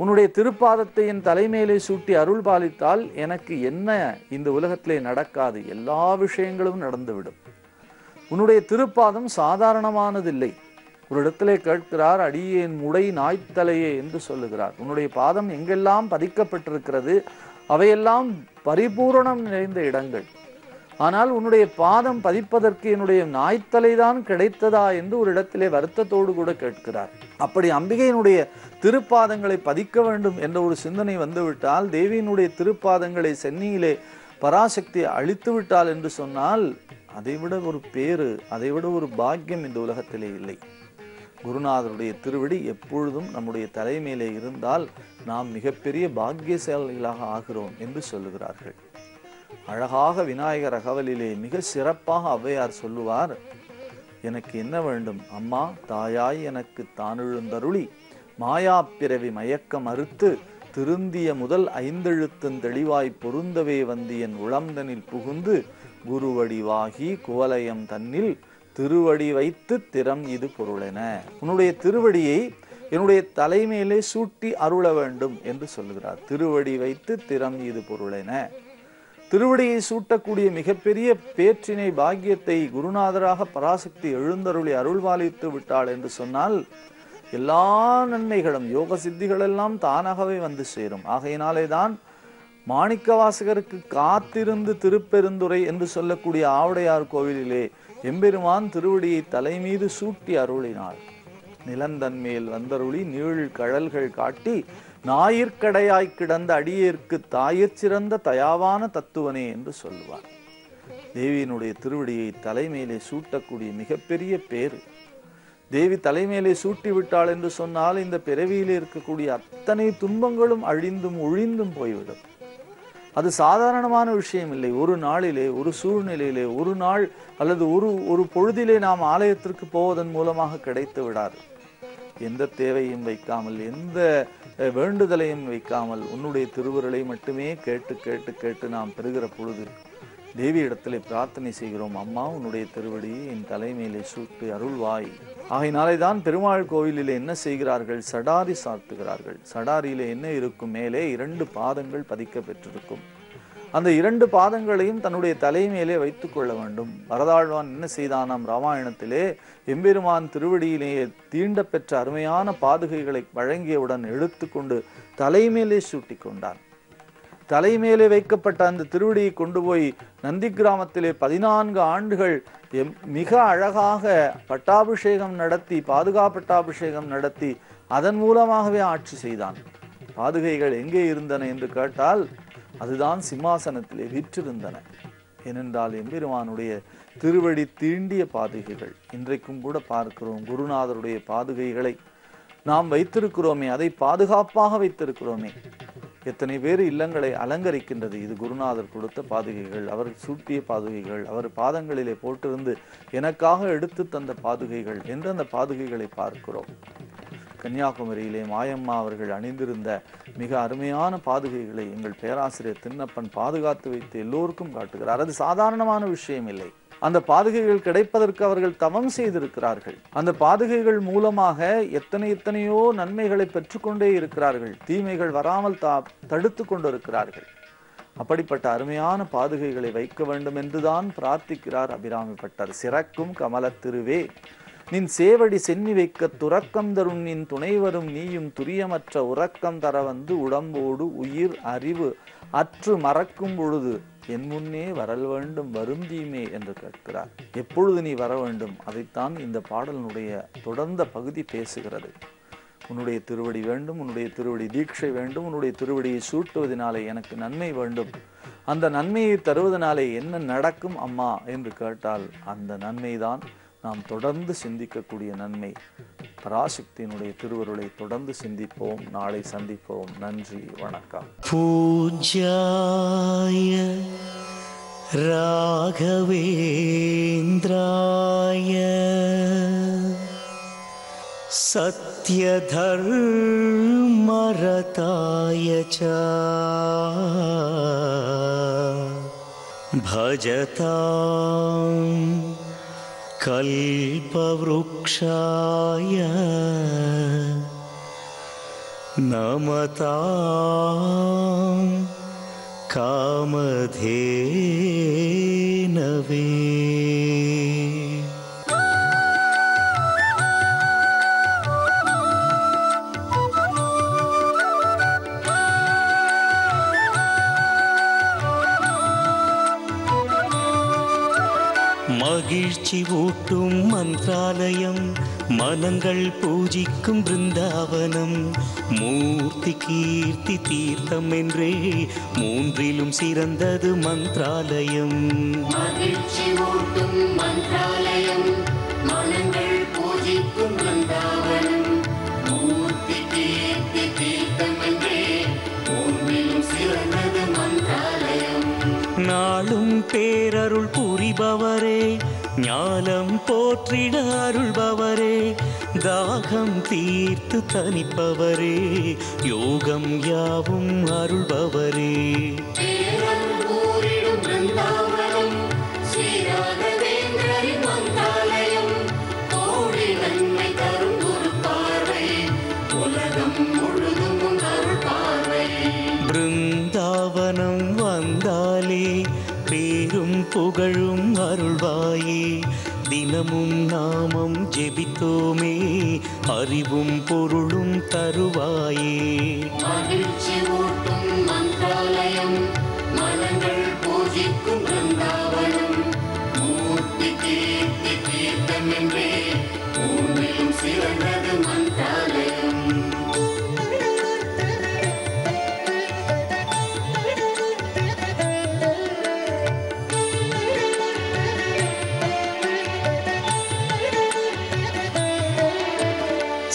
உன்னுடைய திருப்பாதத்தை என் தலைமேலே சூட்டி அருள் பாலித்தால் எனக்கு என்ன இந்த உலகத்திலே நடக்காது, எல்லா விஷயங்களும் நடந்துவிடும். உன்னுடைய திருப்பாதம் சாதாரணமானதில்லை. ஒரு இடத்திலே கேட்கிறார், அடியேன் முடை நாய்த்தலையே என்று சொல்லுகிறார். உன்னுடைய பாதம் எங்கெல்லாம் பதிக்கப்பட்டிருக்கிறது அவையெல்லாம் பரிபூரணம் நிறைந்த இடங்கள். ஆனால் உன்னுடைய பாதம் பதிப்பதற்கு என்னுடைய நாய்த்தலைதான் கிடைத்ததா என்று ஒரு இடத்திலே வருத்தத்தோடு கூட கேட்கிறார். அப்படி அம்பிகையினுடைய திருப்பாதங்களை பதிக்க வேண்டும் என்ற ஒரு சிந்தனை வந்துவிட்டால், தேவியினுடைய திருப்பாதங்களை சென்னியிலே பராசக்தி அழித்து விட்டாள் என்று சொன்னால் அதைவிட ஒரு பேரு, அதைவிட ஒரு பாக்கியம் இந்த உலகத்திலே இல்லை. குருநாதருடைய திருவடி எப்பொழுதும் நம்முடைய தலைமையிலே இருந்தால் நாம் மிகப்பெரிய பாக்கியசாலிகளாக ஆகிறோம் என்று சொல்லுகிறார்கள். அழகாக விநாயகர் அகவலிலே மிக சிறப்பாக ஔவையார் சொல்லுவார், எனக்கு என்ன வேண்டும் அம்மா தாயாய் எனக்கு தானெழுந்தருளி மாயா பிறவி மயக்கம் அறுத்து திருந்திய முதல் ஐந்தெழுத்தும் தெளிவாய் பொருந்தவே வந்து என் உளம்தனில் புகுந்து குருவடிவாகி குவலயம் தன்னில் திருவடி வைத்து திறம் இது பொருளென. உன்னுடைய திருவடியை என்னுடைய தலைமையிலே சூட்டி அருள வேண்டும் என்று சொல்லுகிறார். திருவடி வைத்து திறம் இது பொருளென. திருவடியை சூட்டக்கூடிய மிகப்பெரிய பேற்றினை பாக்கியத்தை குருநாதராக பராசக்தி எழுந்தருளி அருள்வாளித்து விட்டாள் என்று சொன்னால் எல்லா நன்மைகளும் யோக சித்திகள் எல்லாம் தானாகவே வந்து சேரும். ஆகையினாலே தான் மாணிக்க வாசகருக்கு காத்திருந்து திருப்பெருந்துறை என்று சொல்லக்கூடிய ஆவுடையார் கோவிலிலே எம்பெருமான் திருவடியை தலைமீது சூட்டி அருளினாள். நிலந்தன்மேல் வந்தருளி நீள் கழல்கள் காட்டி ஞாயிற்கடையாய் கிடந்த அடியேற்கு தாயிற் சிறந்த தயாவான தத்துவனே என்று சொல்லுவார். தேவியினுடைய திருவடியை தலைமையிலே சூட்டக்கூடிய மிகப்பெரிய பேரு. தேவி தலைமையிலே சூட்டி விட்டாள் என்று சொன்னால் இந்த பிறவியிலே இருக்கக்கூடிய அத்தனை துன்பங்களும் அழிந்தும் ஒழிந்தும் போய்விடும். அது சாதாரணமான விஷயம் இல்லை. ஒரு நாளிலே, ஒரு சூழ்நிலையிலே, ஒரு நாள் அல்லது ஒரு பொழுதிலே நாம் ஆலயத்திற்கு போவதன் மூலமாக கிடைத்து விடாது. எந்த தேவையும் வைக்காமல், எந்த வேண்டுதலையும் வைக்காமல் உன்னுடைய திருவுருளை மட்டுமே கேட்டு கேட்டு கேட்டு நாம் பெறுகிற பொழுது தேவி இடத்திலே பிரார்த்தனை செய்கிறோம். அம்மா, உன்னுடைய திருவடியை என் தலைமையிலே சூட்டு அருள்வாய். ஆகையினாலே தான் பெருமாள் கோவிலிலே என்ன செய்கிறார்கள்? சடாரி சாத்துகிறார்கள். சடாரியிலே என்ன இருக்கும்? மேலே 2 பாதங்கள் பதிக்க பெற்றிருக்கும். அந்த 2 பாதங்களையும் தன்னுடைய தலைமையிலே வைத்துக் கொள்ள வேண்டும். வரதாழ்வான் என்ன செய்தானாம்? ராமாயணத்திலே எம்பெருமான் திருவடியிலேயே தீண்ட பெற்ற அருமையான பாதுகைகளை வழங்கியவுடன் எடுத்துக்கொண்டு தலைமையிலே சூட்டி கொண்டான். தலைமையிலே வைக்கப்பட்ட அந்த திருவடியை கொண்டு போய் நந்தி கிராமத்திலே 14 ஆண்டுகள் மிக அழகாக பட்டாபிஷேகம் நடத்தி, பாதுகாப்பட்டாபிஷேகம் நடத்தி அதன் மூலமாகவே ஆட்சி செய்தான். பாதுகைகள் எங்கே இருந்தன என்று கேட்டால் அதுதான் சிம்மாசனத்திலே விற்றிருந்தன. ஏனென்றால் எம்பெருமானுடைய திருவடி தீண்டிய பாதுகைகள். இன்றைக்கும் கூட பார்க்கிறோம். குருநாதருடைய பாதுகைகளை நாம் வைத்திருக்கிறோமே, அதை பாதுகாப்பாக வைத்திருக்கிறோமே. எத்தனை பேர் இல்லங்களை அலங்கரிக்கின்றது. இது குருநாதர் கொடுத்த பாதுகைகள், அவர் சூட்டிய பாதுகைகள், அவர் பாதங்களிலே போட்டிருந்து எனக்காக எடுத்து தந்த பாதுகைகள் என்று அந்த பாதுகைகளை பார்க்கிறோம். கன்னியாகுமரியிலே மாயம்மா அவர்கள் அணிந்திருந்த மிக அருமையான பாதுகைகளை எங்கள் பேராசிரியர் திண்ணப்பன் பாதுகாத்து வைத்து எல்லோருக்கும் காட்டுகிறார். அது சாதாரணமான விஷயம் இல்லை. அந்த பாதுகைகள் கிடைப்பதற்கு அவர்கள் தவம் செய்திருக்கிறார்கள். அந்த பாதுகைகள் மூலமாக எத்தனையோ நன்மைகளை பெற்றுக்கொண்டே இருக்கிறார்கள். தீமைகள் வராமல் தடுத்து கொண்டிருக்கிறார்கள். அப்படிப்பட்ட அருமையான பாதுகைகளை வைக்க வேண்டும் என்றுதான் பிரார்த்திக்கிறார் அபிராமி பட்டர். சிறக்கும் கமலத்திருவே நின் சேவடி சென்னி வைக்க துறக்கம் தரும் நின் துணை வரும் நீயும் துரியமற்ற உறக்கம் தர வந்து உடம்போடு உயிர் அறிவு அற்று மறக்கும் பொழுது என் முன்னே வரல் வேண்டும் வருந்தீமே என்று கேட்கிறார். எப்பொழுது நீ வர வேண்டும்? அதைத்தான் இந்த பாடலினுடைய தொடர்ந்த பகுதி பேசுகிறது. உன்னுடைய திருவடி வேண்டும், உன்னுடைய திருவடி தீட்சை வேண்டும், உன்னுடைய திருவடியை சூட்டுவதனாலே எனக்கு நன்மை வேண்டும். அந்த நன்மையை தருவதனாலே என்ன நடக்கும் அம்மா என்று கேட்டால் அந்த நன்மைதான் நாம் தொடர்ந்து சிந்திக்கக்கூடிய நன்மை. பராசக்தியினுடைய திருவருளை தொடர்ந்து சிந்திப்போம். நாளை சந்திப்போம். நன்றி, வணக்கம். பூஜ்யாய ராகவேந்திராய சத்யதர்மரதாய ச பஜதாம் கல்பவ்ருக்ஷாய நமதாம் காமதேனவே. மகிழ்ச்சி ஊட்டும் மந்திராலயம், மனங்கள் பூஜிக்கும் பிருந்தாவனம், மூர்த்தி கீர்த்தி தீர்த்தம் என்றே மூன்றிலும் சிறந்தது மந்திராலயம். மகிழ்ச்சி ஊட்டும் மந்திராலயம், மனங்கள் பூஜிக்கும் பிருந்தாவனம், மூர்த்தி கீர்த்தி தீர்த்தம் என்றே மூன்றிலும் சிறந்தது மந்திராலயம். நாளும் பேரருள் புரிபவரே, ஞானம் போற்றிட அருள்பவரே, தாகம் தீர்த்து தனிப்பவரே, யோகம் யாவும் அருள்பவரே. பேரன்பூரிடும் பிருந்தாவனம், ஸ்ரீராகவேந்திரரின் மந்திராலயம், கோடி நன்மை தரும் குரு பார்வை, உலகம் முழுதும் உன் அருள் பார்வை. பிருந்தாவனம் வந்தாலே பேரும் புகழும் அருள்வாயே, தினமும் நாமம் ஜெபித்தோமே, அறிவும் பொருளும் தருவாயே. மகிழ்ச்சி ஊட்டும் மந்திராலயம், மனங்கள் பூஜிக்கும் பிருந்தாவனம், மூர்த்தி கீர்த்தி தீர்த்தம் என்றே மூன்றிலும் சிறந்தது மந்திராலயம்.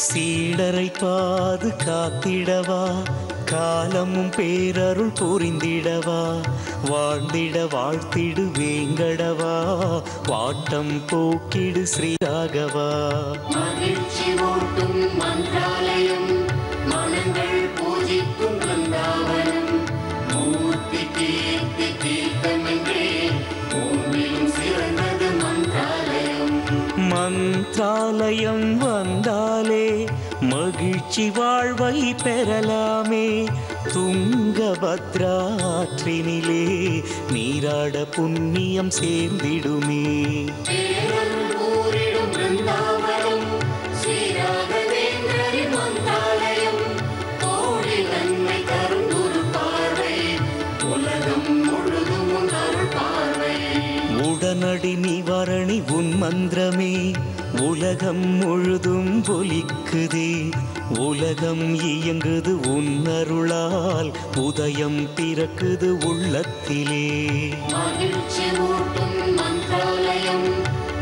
சீடரை பாதுகாத்திடவா, காலமும் பேரருள் புரிந்திடவா, வாழ்ந்திட வாழ்த்திடு வேங்கடவா, வாட்டம் போக்கிடு ஸ்ரீராகவா. மகிழ்ச்சி ஊட்டும் மந்திராலயம், மனங்கள் பூஜிக்கும் பிருந்தாவனம், மூர்த்தி கீர்த்தி தீர்த்தம் என்றே மூன்றிலும் சிறந்தது மந்திராலயம். மந்திராலயம் வந்தாலே மகிழ்ச்சி வாழ்வை பெறலாமே, துங்கபத்ரா ஆற்றினிலே நீராட புண்ணியம் சேர்ந்திடுமே. பேரன்பூரிடும் பிருந்தாவனம், ஸ்ரீராகவேந்திரரின் மந்திராலயம், கோடி நன்மை தரும் குரு பார்வை, உலகம் முழுதும் உன் அருள் பார்வை. உடனடி நிவாரணி உன் மந்திரமே, உலகம் முழுதும் ஒலிக்குதே, உலகம் இயங்குது உன் அருளால், உதயம் பிறக்குது உள்ளத்திலே. மகிழ்ச்சி ஊட்டும் மந்திராலயம்,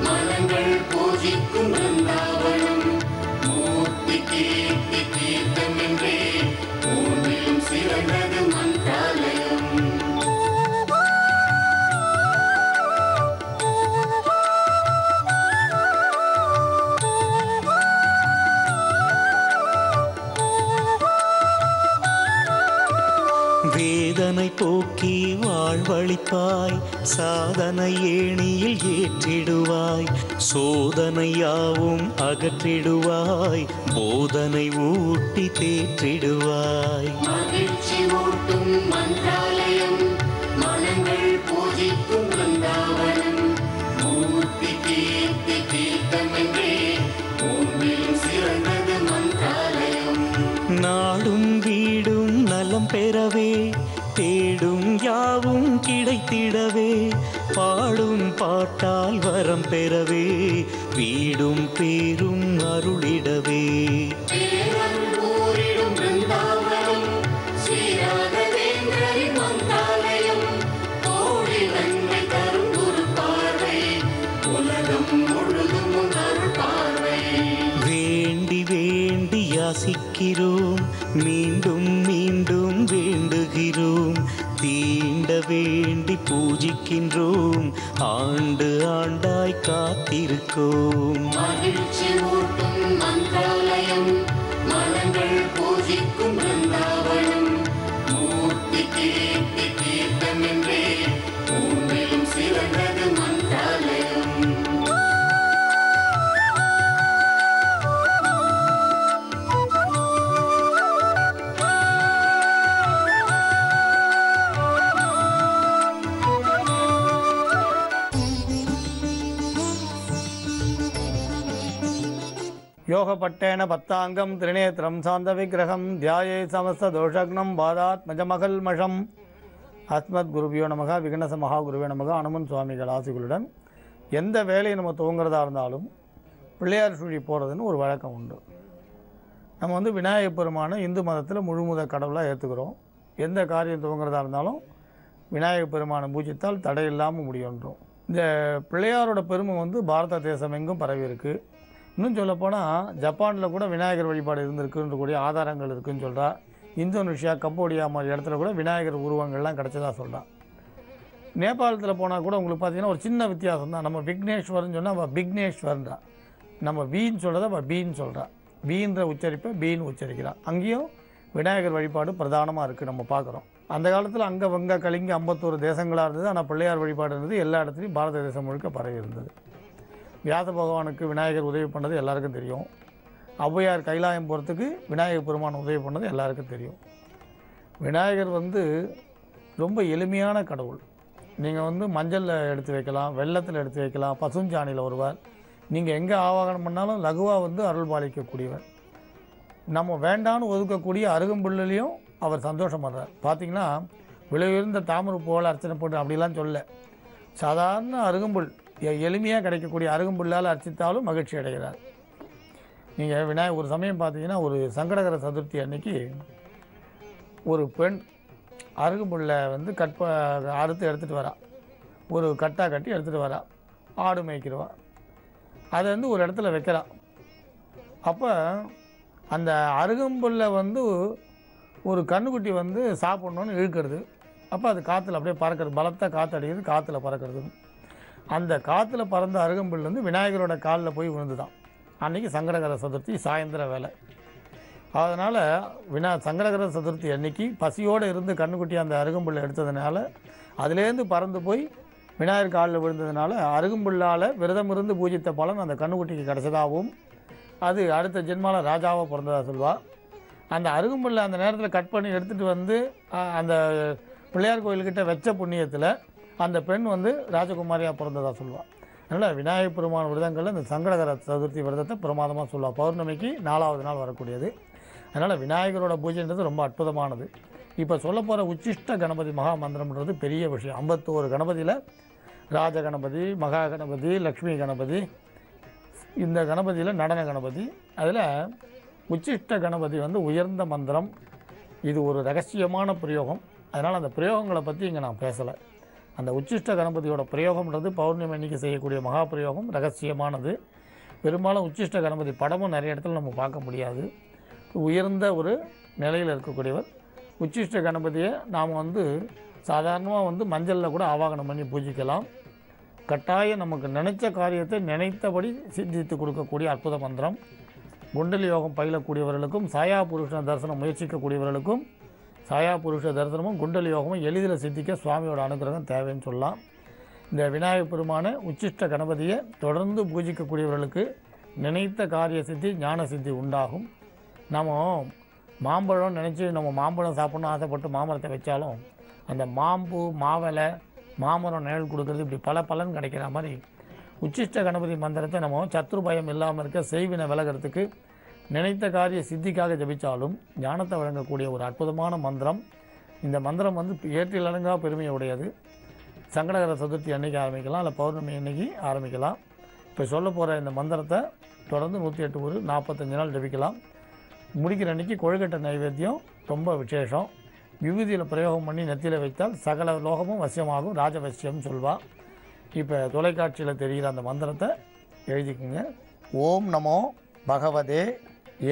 மனங்கள் பூஜிக்கும் பிருந்தாவனம், மூர்த்தி கீர்த்தி தீர்த்தம் என்றே மூன்றிலும் சிறந்தது மந்திராலயம். வேதனை போக்கி வாழ்வழிப்பாய், சாதனை ஏணியில் ஏற்றிடுவாய், சோதனையாவும் அகற்றிடுவாய், போதனை ஊட்டி தேற்றிடுவாய். மகிழ்ச்சி ஊட்டும் மந்திராலயம், மனங்கள் பூஜிக்கும் பிருந்தாவனம், மூர்த்தி கீர்த்தி தீர்த்தம் என்றே மூன்றிலும் சிறந்தது மந்திராலயம். நாடும் வீடும் நலம் பெறவே, தேடும் யாவும் கிடைத்திடவே, பாடும் பாட்டால் வரம் பெறவே, வீடும் பேரும் அருளிடவே. பேரன்பூரிடும் பிருந்தாவனம், ஸ்ரீராகவேந்திரரின் மந்திராலயம், கோடி நன்மை தரும் குரு பார்வை, உலகம் முழுதும் உன் அருள் பார்வை. வேண்டி வேண்டி யாசிக்கிறோம், மீண்டும் மீண்டும் வேண்டுகிறோம், தீண்ட வேண்டி பூஜிக்கின்றோம், ஆண்டு ஆண்டாய் காத்திருக்கோம். மகிழ்ச்சி ஊட்டும் மந்திராலயம், மனங்கள் பூஜிக்கும் பிருந்தாவனம், மூர்த்தி கீர்த்தி தீர்த்தம் என்றே மூன்றிலும் சிறந்தது மந்திராலயம். யோகப்பட்டேன பத்தாங்கம் திரிநேத்திரம் சாந்த விக்கிரகம் தியாயே சமஸ்த தோஷக்னம் பாதாத்மஜமகல்மஷம். அஸ்மத் குருபியோ நமக, விக்னச மகா குருவே நமக. அனுமன் சுவாமிகள் ஆசிகளுடன் எந்த வேலையை நம்ம துவங்குறதா இருந்தாலும் பிள்ளையார் சுழி போகிறதுன்னு ஒரு வழக்கம் உண்டு. நம்ம விநாயகப் பெருமானை இந்து மதத்தில் முழுமுத கடவுளாக ஏற்றுக்கிறோம். எந்த காரியம் துவங்குறதா இருந்தாலும் விநாயகப் பெருமானை பூஜித்தால் தடையில்லாமல் முடியுன்றோம். இந்த பிள்ளையாரோட பெருமை பாரத தேசம் எங்கும் பரவி இருக்குது. இன்னும் சொல்லப்போனால் ஜப்பானில் கூட விநாயகர் வழிபாடு இருந்திருக்குன்ற கூடிய ஆதாரங்கள் இருக்குதுன்னு சொல்கிறா. இந்தோனேஷியா, கம்போடியா மாதிரி இடத்துல கூட விநாயகர் உருவங்கள்லாம் கிடச்சதாக சொல்கிறான். நேபாளத்தில் போனால் கூட உங்களுக்கு பார்த்தீங்கன்னா ஒரு சின்ன வித்தியாசம் தான். நம்ம விக்னேஸ்வரன் சொன்னால் அவள் விக்னேஸ்வரன்றா, நம்ம வீன்னு சொல்கிறத அவள் பீன்னு சொல்கிறா. வீன்ற உச்சரிப்பை பீன்னு உச்சரிக்கிறான். அங்கேயும் விநாயகர் வழிபாடு பிரதானமாக இருக்குது, நம்ம பார்க்குறோம். அந்த காலத்தில் அங்கே வங்க கலிங்க 51 தேசங்களாக இருந்தது. ஆனால் பிள்ளையார் வழிபாடு இருந்தது எல்லா இடத்துலையும், பாரத தேசம் முழுக்க பரவி இருந்தது. வியாச பகவானுக்கு விநாயகர் உதவி பண்ணது எல்லாருக்கும் தெரியும். ஔவையார் கைலாயம் போகிறதுக்கு விநாயகர் பெருமான் உதவி பண்ணது எல்லாருக்கும் தெரியும். விநாயகர் ரொம்ப எளிமையான கடவுள். நீங்கள் மஞ்சளில் எடுத்து வைக்கலாம், வெள்ளத்தில் எடுத்து வைக்கலாம், பசுஞ்சாணியில் வருவார். நீங்கள் எங்கே ஆவாகனம் பண்ணாலும் லகுவாக அருள் பாலிக்கக்கூடியவர். நம்ம வேண்டான்னு ஒதுக்கக்கூடிய அருகம்புல்லையும் அவர் சந்தோஷம் பண்ணுறார். பார்த்திங்கன்னா விலை உயர்ந்த தாமரை போல் அர்ச்சனை போட்டு அப்படிலாம் சொல்ல, சாதாரண அருகம்புல் எளிமையாக கிடைக்கக்கூடிய அருகம்புல்லால் அர்ச்சித்தாலும் மகிழ்ச்சி அடைகிறார். நீங்கள் ஒரு சமயம் பார்த்தீங்கன்னா ஒரு சங்கடகர சதுர்த்தி அன்னைக்கு ஒரு பெண் அருகம்புல்லை அறுத்து எடுத்துகிட்டு வரா, ஒரு கட்டா கட்டி எடுத்துகிட்டு வரா, ஆடு மேய்க்கிறவா. அதை ஒரு இடத்துல வைக்கிறா. அப்போ அந்த அருகம்புல்லை ஒரு கண்ணுக்குட்டி சாப்பிட்ணுன்னு இழுக்கிறது. அப்போ அது காற்றுல அப்படியே பறக்கிறது, பலத்தை காற்று அடிக்கிறது, காற்றுல பறக்கிறது. அந்த காற்றுல பறந்த அருகம்புல் விநாயகரோட காலில் போய் விழுந்துதான். அன்றைக்கி சங்கடகர சதுர்த்தி சாயந்தர வேலை. அதனால் சங்கடகர சதுர்த்தி அன்னைக்கு பசியோடு இருந்து கண்ணுக்குட்டி அந்த அருகம்புல்லை எடுத்ததுனால, அதுலேருந்து பறந்து போய் விநாயகர் காலில் விழுந்ததுனால அருகம்புல்லால் விரதம் இருந்து பூஜித்த பலன் அந்த கண்ணுக்குட்டிக்கு கிடச்சதாகவும், அது அடுத்த ஜென்மாவில் ராஜாவாக பிறந்ததாக சொல்வாள். அந்த அருகம்புல்லை அந்த நேரத்தில் கட் பண்ணி எடுத்துகிட்டு அந்த பிள்ளையார் கோயில்கிட்ட வச்ச புண்ணியத்தில் அந்த பெண் ராஜகுமாரியாக பிறந்ததாக சொல்லுவாள். அதனால் விநாயகர் பெருமான் விரதங்களில் இந்த சங்கடகர சதுர்த்தி விரதத்தை பிரமாதமாக சொல்லுவாள். பௌர்ணமிக்கு 4வது நாள் வரக்கூடியது. அதனால் விநாயகரோட பூஜைன்றது ரொம்ப அற்புதமானது. இப்போ சொல்ல போகிற உச்சிஷ்ட கணபதி மகா மந்திரம்ன்றது பெரிய விஷயம். 51 கணபதியில் ராஜ கணபதி, மகா கணபதி, லக்ஷ்மி கணபதி, இந்த கணபதியில் நடன கணபதி. அதில் உச்சிஷ்ட கணபதி உயர்ந்த மந்திரம். இது ஒரு ரகசியமான பிரயோகம். அதனால் அந்த பிரயோகங்களை பற்றி இங்கே நான் பேசலை. அந்த உச்சிஷ்ட கணபதியோட பிரயோகம்ன்றது பௌர்ணமி அன்னைக்கு செய்யக்கூடிய மகா பிரயோகம் ரகசியமானது. பெரும்பாலும் உச்சிஷ்ட கணபதி படமும் நிறைய இடத்துல நம்ம பார்க்க முடியாது. உயர்ந்த ஒரு நிலையில் இருக்கக்கூடியவர். உச்சிஷ்ட கணபதியை நாம் சாதாரணமாக மஞ்சளில் கூட ஆவாகனம் பண்ணி பூஜிக்கலாம். கட்டாயம் நமக்கு நினைச்ச காரியத்தை நினைத்தபடி சிந்தித்து கொடுக்கக்கூடிய அற்புத மந்திரம். குண்டலி யோகம் பயிலக்கூடியவர்களுக்கும், சாயா புருஷ தரிசனம் முயற்சிக்கக்கூடியவர்களுக்கும் சாயா புருஷ தரிசனமும் குண்டலி யோகமும் எளிதில் சித்திக்க சுவாமியோட அனுகிரகம் தேவைன்னு சொல்லலாம். இந்த விநாயகர் பெருமான உச்சிஷ்ட கணபதியை தொடர்ந்து பூஜிக்கக்கூடியவர்களுக்கு நினைத்த காரிய சித்தி, ஞான சித்தி உண்டாகும். நம்ம மாம்பழம் நினச்சி நம்ம மாம்பழம் சாப்பிட்ணும் ஆசைப்பட்டு மாமரத்தை வச்சாலும் அந்த மாம்பூ, மாவலை, மாமரம் நிழல் கொடுக்கறது, இப்படி பல பலன் கிடைக்கிற மாதிரி உச்சிஷ்ட கணபதி மந்திரத்தை நம்ம சத்ரு பயம் இல்லாமல் இருக்க, செய்வினை விலகிறதுக்கு, நினைத்த காரிய சித்திக்காக ஜபித்தாலும் ஞானத்தை வழங்கக்கூடிய ஒரு அற்புதமான மந்திரம். இந்த மந்திரம் ஏற்றில் அடங்கா பெருமையுடையது. சங்கடகர சதுர்த்தி அன்னைக்கு ஆரம்பிக்கலாம், இல்லை பௌர்ணமி அன்னைக்கு ஆரம்பிக்கலாம். இப்போ சொல்ல போகிற இந்த மந்திரத்தை தொடர்ந்து 108 ஒரு 45 நாள் ஜபிக்கலாம். முடிக்கிற அன்றைக்கி கொழுக்கட்டை நைவேத்தியம் ரொம்ப விசேஷம். விபூதியில் பிரயோகம் பண்ணி நெத்தியில் வைத்தால் சகல லோகமும் வசியமாகும், ராஜவசியம் சொல்வாள். இப்போ தொலைக்காட்சியில் தெரிகிற அந்த மந்திரத்தை எழுதிக்குங்க. ஓம் நமோ பகவதே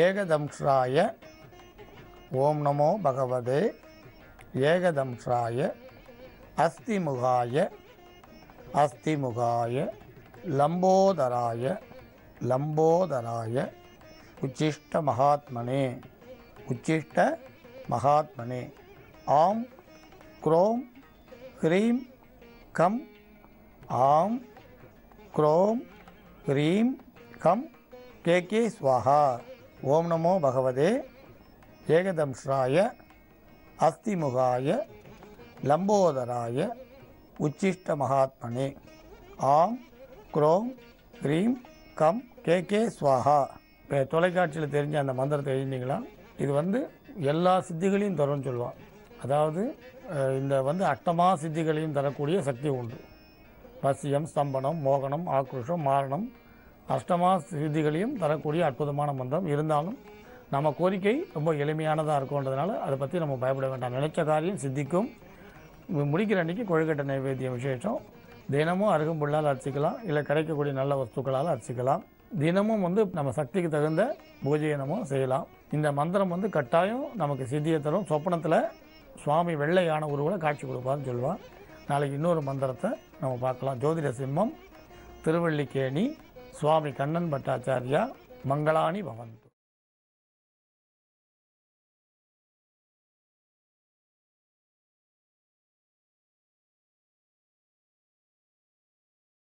ஏகதம்ஸ்ராய, ஓம் நமோ பகவதே ஏகதம்ஸ்ராய, அஸ்திமுகாய அஸ்திமுகாய, லம்போதராய லம்போதராய, உச்சிஷ்ட மகாத்மனே உச்சிஷ்ட மகாத்மனே, ஆம் க்ரோம் ஹ்ரீம் கம், ஆம் க்ரோம் ஹ்ரீம் கம் கேகே ஸ்வாஹா. ஓம் நமோ பகவதே ஏகதம்ஸ்ராய அஸ்திமுகாய லம்போதராய உச்சிஷ்ட மகாத்மனே, ஆம் க்ரோம் ஹ்ரீம் கம் கேகே ஸ்வாஹா. இப்போ தொலைக்காட்சியில் தெரிஞ்ச அந்த மந்திரத்தை எழுதினீங்களா? இது எல்லா சித்திகளையும் தரும்னு சொல்லுவாள். அதாவது இந்த அஷ்டமா சித்திகளையும் தரக்கூடிய சக்தி உண்டு. வசியம், ஸ்தம்பனம், மோகனம், ஆக்ரோஷம், மாரணம், அஷ்டமா சித்திகளையும் தரக்கூடிய அற்புதமான மந்திரம். இருந்தாலும் நம்ம கோரிக்கை ரொம்ப எளிமையானதாக இருக்கும்ன்றதுனால அதை பற்றி நம்ம பயப்பட வேண்டாம். நினைச்ச காரியம் சித்திக்கும். முடிக்கிற அன்றைக்கி கொழுக்கட்டை நைவேத்தியம் விசேஷம். தினமும் அருகம்புல்லால் அர்ச்சிக்கலாம், இல்லை கிடைக்கக்கூடிய நல்ல வஸ்துக்களால் அர்ச்சிக்கலாம். தினமும் நம்ம சக்திக்கு தகுந்த பூஜையை நம்ம செய்யலாம். இந்த மந்திரம் கட்டாயம் நமக்கு சித்தியை தரும். சொப்பனத்தில் சுவாமி வெள்ளை யானை உருவில் காட்சி கொடுப்பார்னு சொல்லுவாள். நாளைக்கு இன்னொரு மந்திரத்தை நம்ம பார்க்கலாம். ஜோதிட சிம்மம், திருவள்ளிக்கேணி, சுவாமி கண்ணன் பட்டாச்சாரியா. மங்களாணி பவந்து.